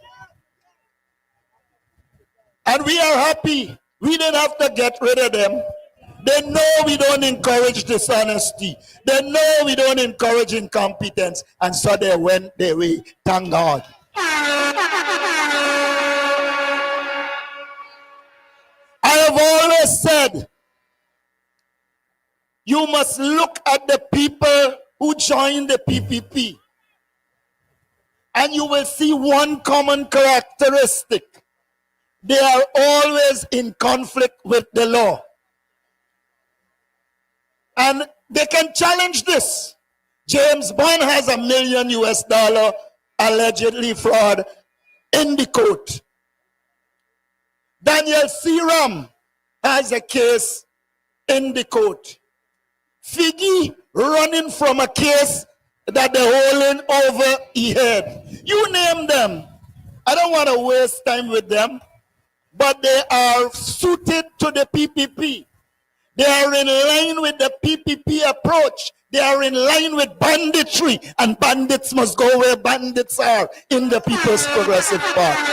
And we are happy. We didn't have to get rid of them. They know we don't encourage dishonesty. They know we don't encourage incompetence. And so they went their way. Thank God. I have always said, you must look at the people who joined the PPP, and you will see one common characteristic. They are always in conflict with the law. And they can challenge this. James Bond has $1 million allegedly fraud in the court. Daniel Seram has a case in the court. Figgy running from a case that they're holding over his head. You name them. I don't want to waste time with them, but they are suited to the PPP. They are in line with the PPP approach. They are in line with banditry, and bandits must go where bandits are, in the People's Progressive Party.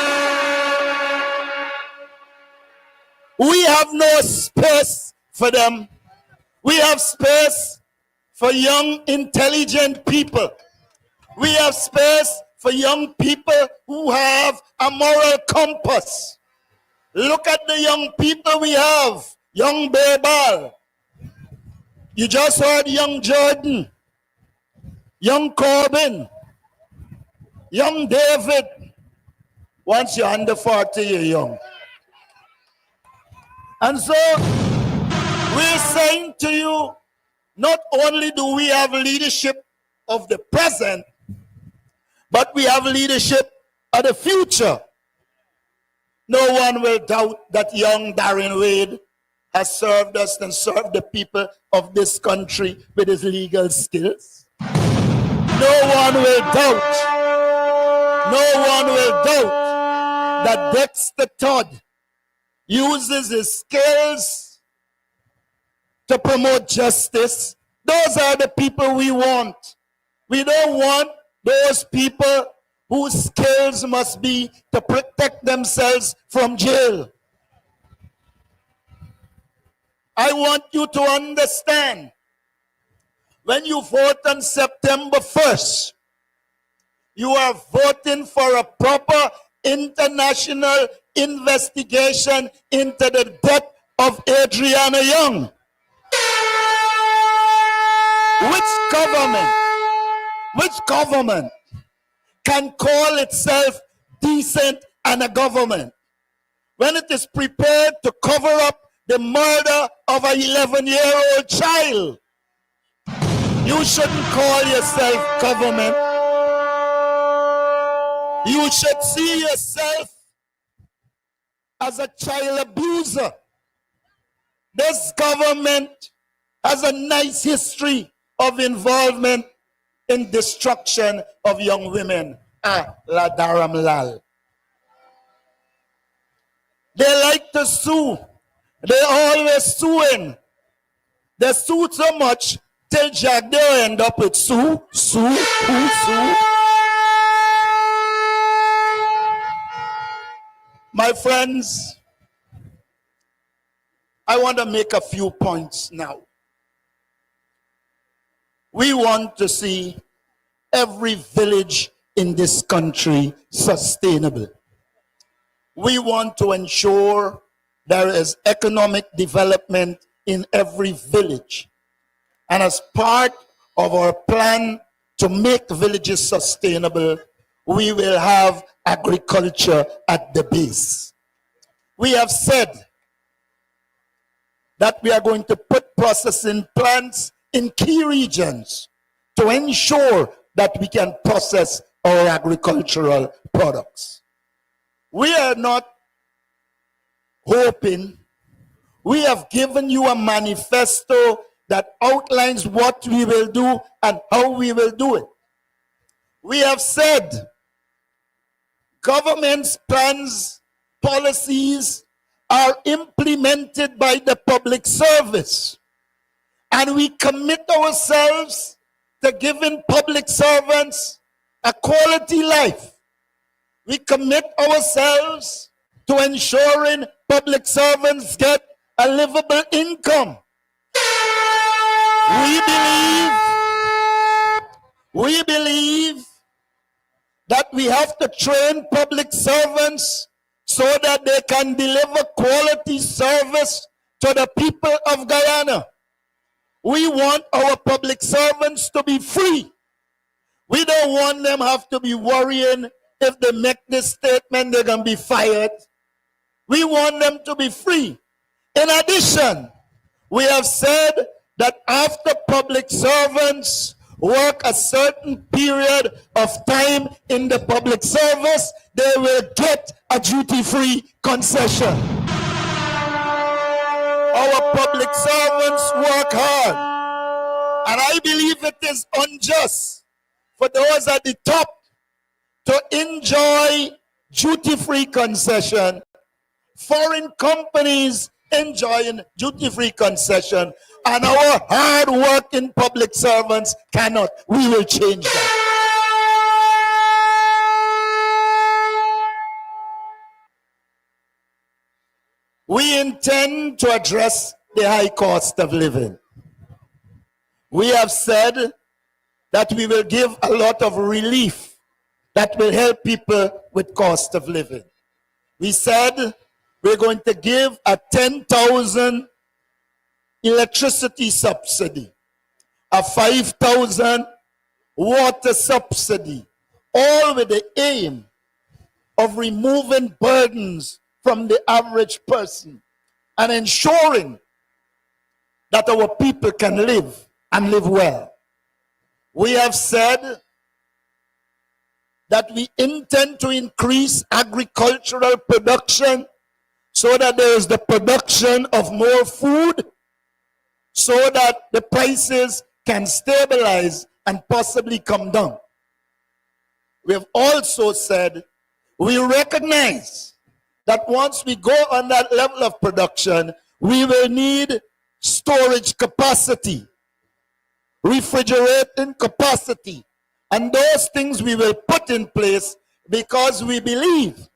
We have no space for them. We have space for young, intelligent people. We have space for young people who have a moral compass. Look at the young people we have. Young Babal. You just heard young Jordan. Young Corbin. Young David. Once you're under 40, you're young. And so, we're saying to you, not only do we have leadership of the present, but we have leadership of the future. No one will doubt that young Darren Wade has served us and served the people of this country with his legal skills. No one will doubt that Dexter Todd uses his skills to promote justice. Those are the people we want. We don't want those people whose skills must be to protect themselves from jail. I want you to understand, when you vote on September 1st, you are voting for a proper international investigation into the death of Adriana Young. Which government can call itself decent and a government when it is prepared to cover up the murder of an 11-year-old child? You shouldn't call yourself government. You should see yourself as a child abuser. This government has a nice history of involvement in destruction of young women. La Dharam Lal. They like to sue. They always suing. They sue so much till Jack they end up with sue. My friends, I want to make a few points now. We want to see every village in this country sustainable. We want to ensure there is economic development in every village. And as part of our plan to make villages sustainable, we will have agriculture at the base. We have said that we are going to put processing plants in key regions to ensure that we can process our agricultural products. We are not hoping. We have given you a manifesto that outlines what we will do and how we will do it. We have said government's plans, policies are implemented by the public service. And we commit ourselves to giving public servants a quality life. We commit ourselves to ensuring public servants get a livable income. We believe that we have to train public servants so that they can deliver quality service to the people of Guyana. We want our public servants to be free. We don't want them have to be worrying if they make this statement, they're going to be fired. We want them to be free. In addition, we have said that after public servants work a certain period of time in the public service, they will get a duty-free concession. Our public servants work hard, and I believe it is unjust for those at the top to enjoy duty-free concession, foreign companies enjoying duty-free concession, and our hard-working public servants cannot. We will change that. We intend to address the high cost of living. We have said that we will give a lot of relief that will help people with cost of living. We said we're going to give a 10,000 electricity subsidy, a 5,000 water subsidy, all with the aim of removing burdens from the average person and ensuring that our people can live and live well. We have said that we intend to increase agricultural production so that there is the production of more food, so that the prices can stabilize and possibly come down. We have also said we recognize that once we go on that level of production, we will need storage capacity, refrigerating capacity, and those things we will put in place because we believe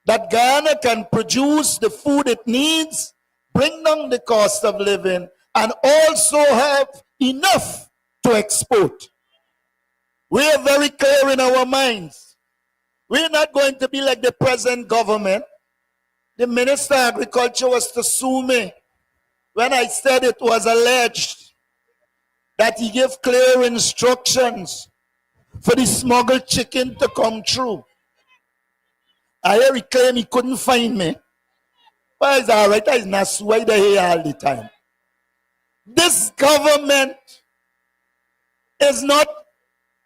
that Guyana can produce the food it needs, bring down the cost of living, and also have enough to export. We are very clear in our minds. We're not going to be like the present government. The Minister of Agriculture was to sue me when I said it was alleged that he gave clear instructions for the smuggled chicken to come through. I hear he claim he couldn't find me. But it's all right, he's not sue here all the time. This government is not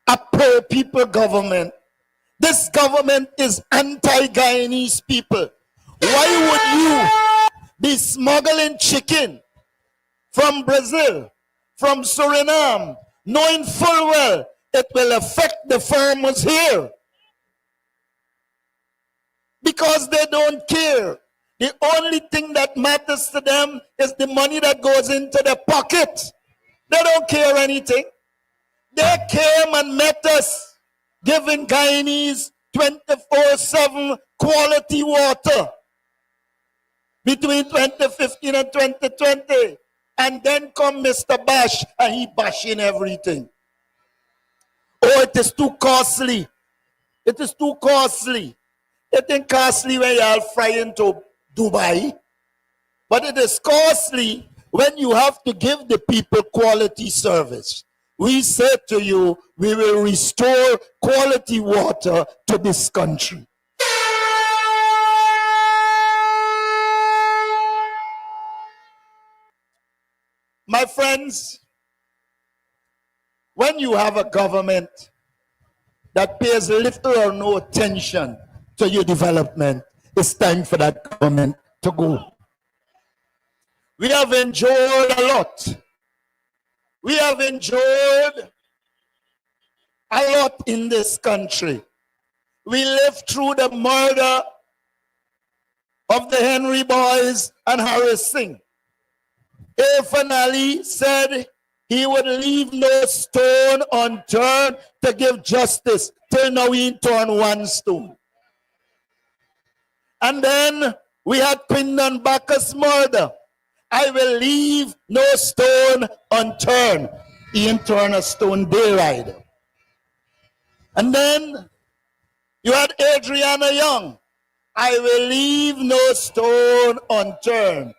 a pro-people government. This government is anti-Guyanese people. Why would you be smuggling chicken from Brazil, from Suriname, knowing full well it will affect the farmers here? Because they don't care. The only thing that matters to them is the money that goes into their pocket. They don't care anything. They came and met us, giving Guyanese 24/7 quality water between 2015 and 2020. And then come Mr. Bash and he bashing everything. Oh, it is too costly. It is too costly. It ain't costly when you're flying to Dubai, but it is costly when you have to give the people quality service. We say to you, we will restore quality water to this country. My friends, when you have a government that pays little or no attention to your development, it's time for that government to go. We have enjoyed a lot. We have enjoyed a lot in this country. We lived through the murder of the Henry boys and Harris Singh. Irfan Ali said he would leave no stone unturned to give justice. Till now he turned one stone. And then we had Quinlan Bacchus murder. I will leave no stone unturned. He turned a stone day rider. And then you had Adriana Young. I will leave no stone unturned.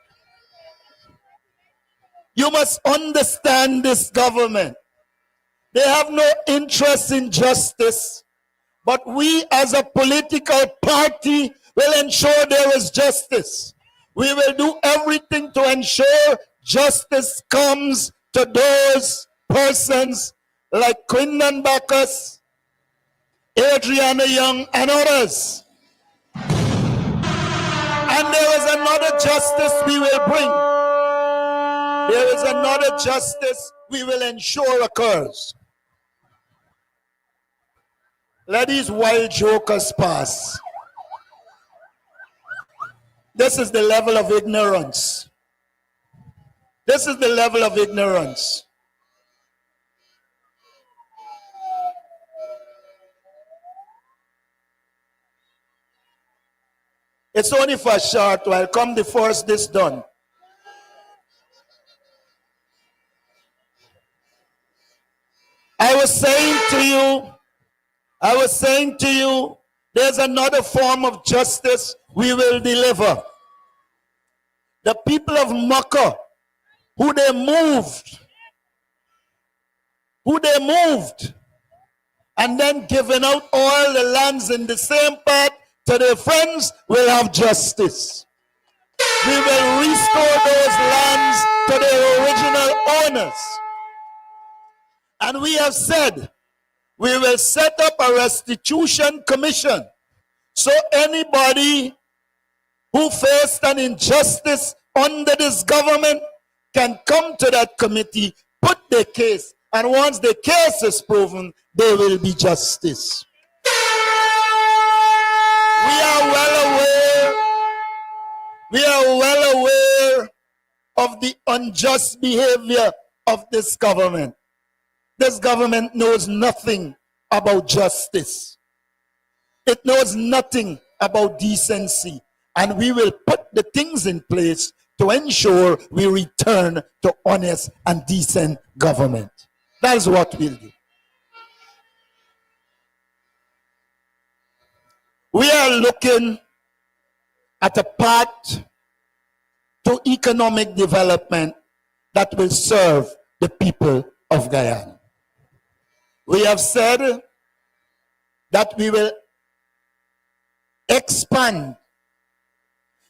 You must understand this government. They have no interest in justice, but we as a political party will ensure there is justice. We will do everything to ensure justice comes to those persons like Quinlan Bacchus, Adriana Young, and others. And there is another justice we will bring. There is another justice we will ensure occurs. Let these wild jokers pass. This is the level of ignorance. This is the level of ignorance. It's only for a short while. Come the first this done. I was saying to you, there's another form of justice we will deliver. The people of Makkah, who they moved, and then giving out all the lands in the same part to their friends, will have justice. We will restore those lands to their original owners. And we have said, we will set up a restitution commission so anybody who faced an injustice under this government can come to that committee, put their case, and once the case is proven, there will be justice. We are well aware of the unjust behavior of this government. This government knows nothing about justice. It knows nothing about decency. And we will put the things in place to ensure we return to honest and decent government. That is what we'll do. We are looking at a path to economic development that will serve the people of Guyana. We have said that we will expand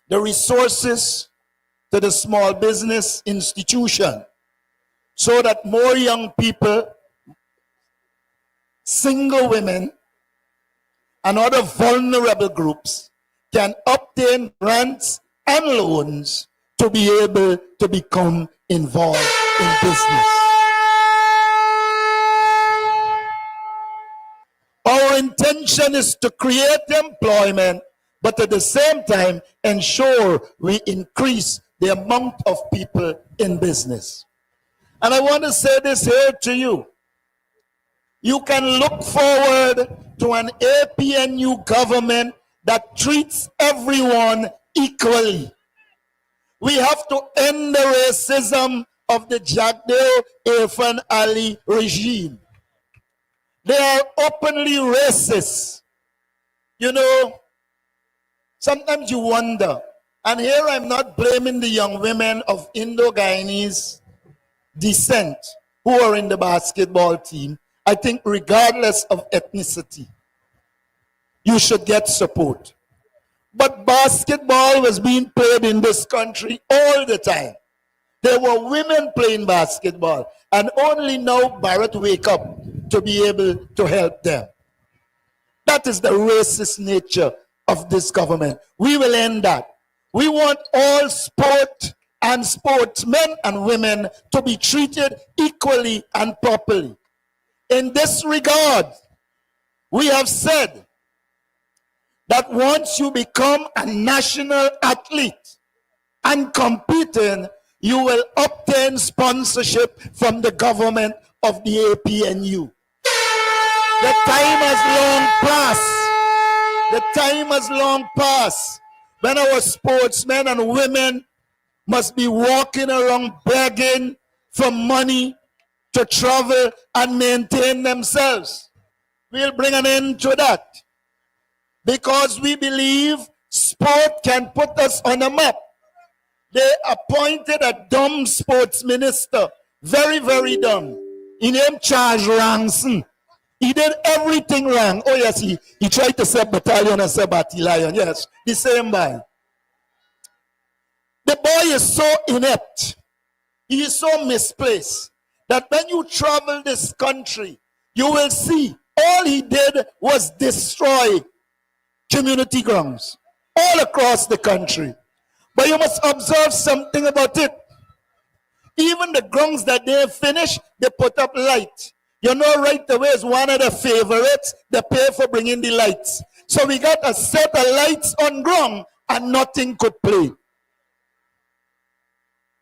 the resources to the small business institution so that more young people, single women, and other vulnerable groups can obtain grants and loans to be able to become involved in business. Our intention is to create employment, but at the same time ensure we increase the amount of people in business. And I want to say this here to you. You can look forward to an APNU government that treats everyone equally. We have to end the racism of the Jagdeo Irfan Ali regime. They are openly racist. You know, sometimes you wonder, and here I'm not blaming the young women of Indo-Guyanese descent who are in the basketball team. I think regardless of ethnicity, you should get support. But basketball was being played in this country all the time. There were women playing basketball, and only now Barrett wake up to be able to help them. That is the racist nature of this government. We will end that. We want all sport and sportsmen and women to be treated equally and properly. In this regard, we have said that once you become a national athlete and competing, you will obtain sponsorship from the government of the APNU. The time has long passed. The time has long passed when our sportsmen and women must be walking around begging for money to travel and maintain themselves. We'll bring an end to that because we believe sport can put us on a map. They appointed a dumb sports minister, very, very dumb. He named Charles Ranson. He did everything wrong. Oh yes, he tried to say battalion and say battalion. Yes, the same guy. The boy is so inept. He is so misplaced that when you travel this country, you will see all he did was destroy community grounds all across the country. But you must observe something about it. Even the grounds that they finish, they put up light. You know, right away is one of the favorites. They pay for bringing the lights. So we got a set of lights on ground and nothing could play.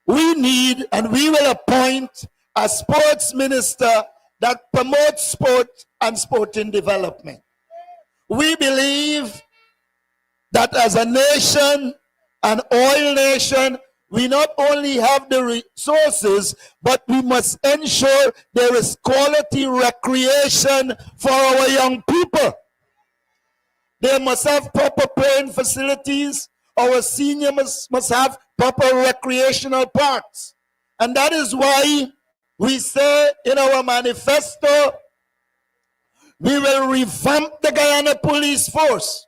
We need and we will appoint a sports minister that promotes sport and sporting development. We believe that as a nation, an oil nation, we not only have the resources, but we must ensure there is quality recreation for our young people. They must have proper playing facilities. Our seniors must have proper recreational parks. And that is why we say in our manifesto, we will revamp the Guyana Police Force.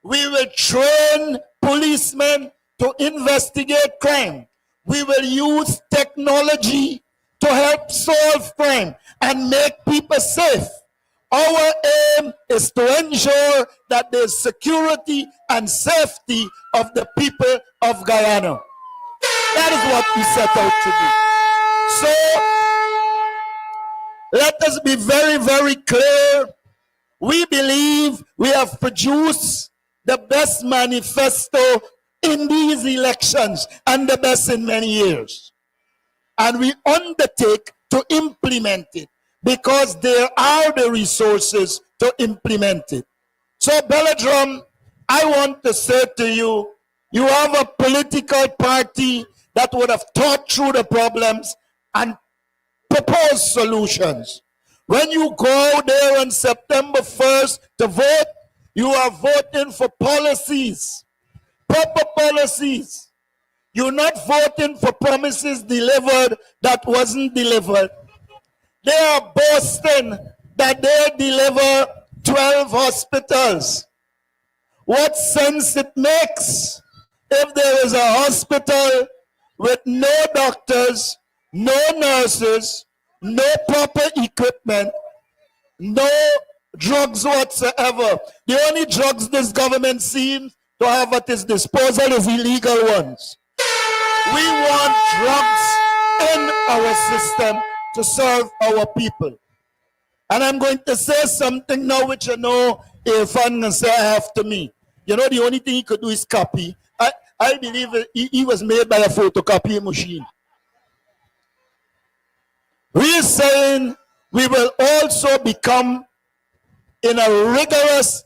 We will train policemen to investigate crime. We will use technology to help solve crime and make people safe. Our aim is to ensure that there's security and safety of the people of Guyana. That is what we set out to do. So let us be very, very clear. We believe we have produced the best manifesto in these elections and the best in many years. And we undertake to implement it because there are the resources to implement it. So Belladrum, I want to say to you, you have a political party that would have thought through the problems and proposed solutions. When you go there on September 1st to vote, you are voting for policies, proper policies. You're not voting for promises delivered that wasn't delivered. They are boasting that they deliver 12 hospitals. What sense it makes if there is a hospital with no doctors, no nurses, no proper equipment, no drugs whatsoever. The only drugs this government seems to have at its disposal is illegal ones. We want drugs in our system to serve our people. And I'm going to say something now which you know Irfan can say after me. You know the only thing he could do is copy. I believe he was made by a photocopy machine. We are saying we will also become in a rigorous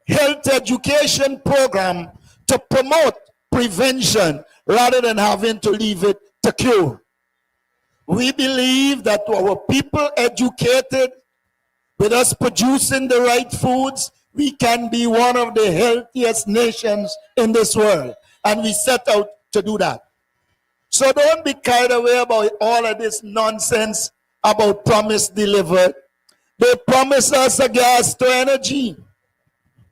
health education program to promote prevention rather than having to leave it to cure. We believe that our people educated, with us producing the right foods, we can be one of the healthiest nations in this world. And we set out to do that. So don't be carried away about all of this nonsense about promise delivered. They promised us a gas to energy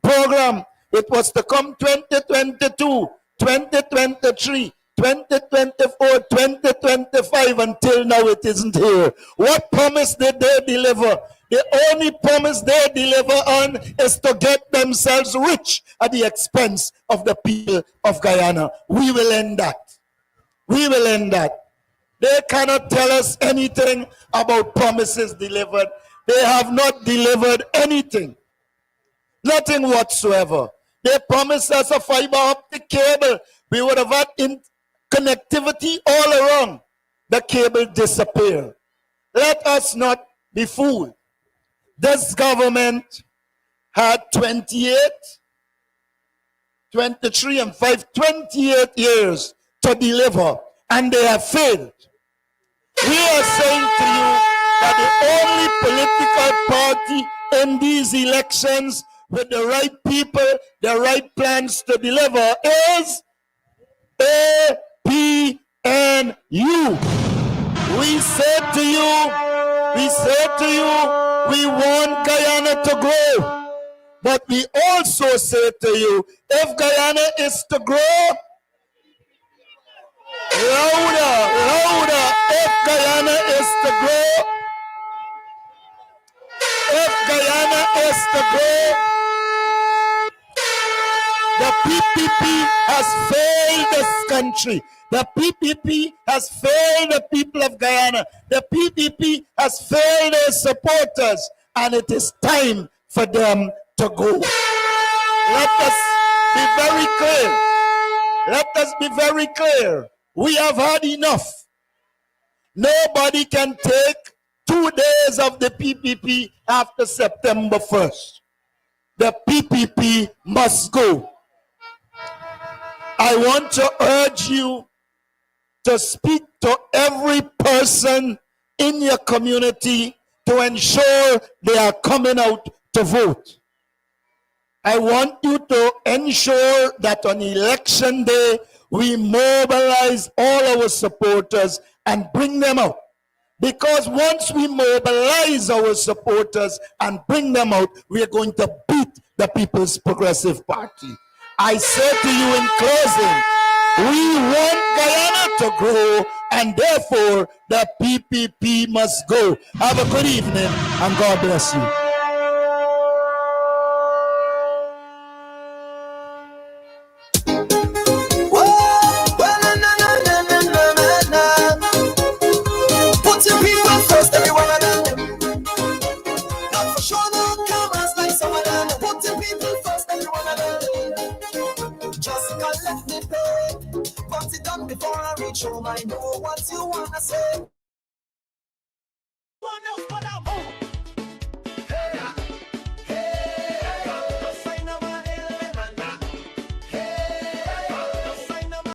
program. It was to come 2022, 2023, 2024, 2025. Until now it isn't here. What promise did they deliver? The only promise they deliver on is to get themselves rich at the expense of the people of Guyana. We will end that. We will end that. They cannot tell us anything about promises delivered. They have not delivered anything. Nothing whatsoever. They promised us a fiber optic cable. We would have had connectivity all around. The cable disappeared. Let us not be fooled. This government had 28, 23 and 5, 28 years to deliver, and they have failed. We are saying to you that the only political party in these elections with the right people, the right plans to deliver is APNU. We say to you, we want Guyana to grow. But we also say to you, if Guyana is to grow, louder, if Guyana is to grow, the PPP has failed this country. The PPP has failed the people of Guyana. The PPP has failed their supporters, and it is time for them to go. Let us be very clear. Let us be very clear. We have had enough. Nobody can take 2 days of the PPP after September 1st. The PPP must go. I want to urge you to speak to every person in your community to ensure they are coming out to vote. I want you to ensure that on election day, we mobilize all our supporters and bring them out. Because once we mobilize our supporters and bring them out, we are going to beat the People's Progressive Party. I say to you in closing, we want Guyana to grow, and therefore the PPP must go. Have a good evening, and God bless you. Put your people first, every one of them. Not for sure, no commas like some of them. Put your people first, every one of them. Just collect the pay. Once it done before I reach home, I know what you wanna say.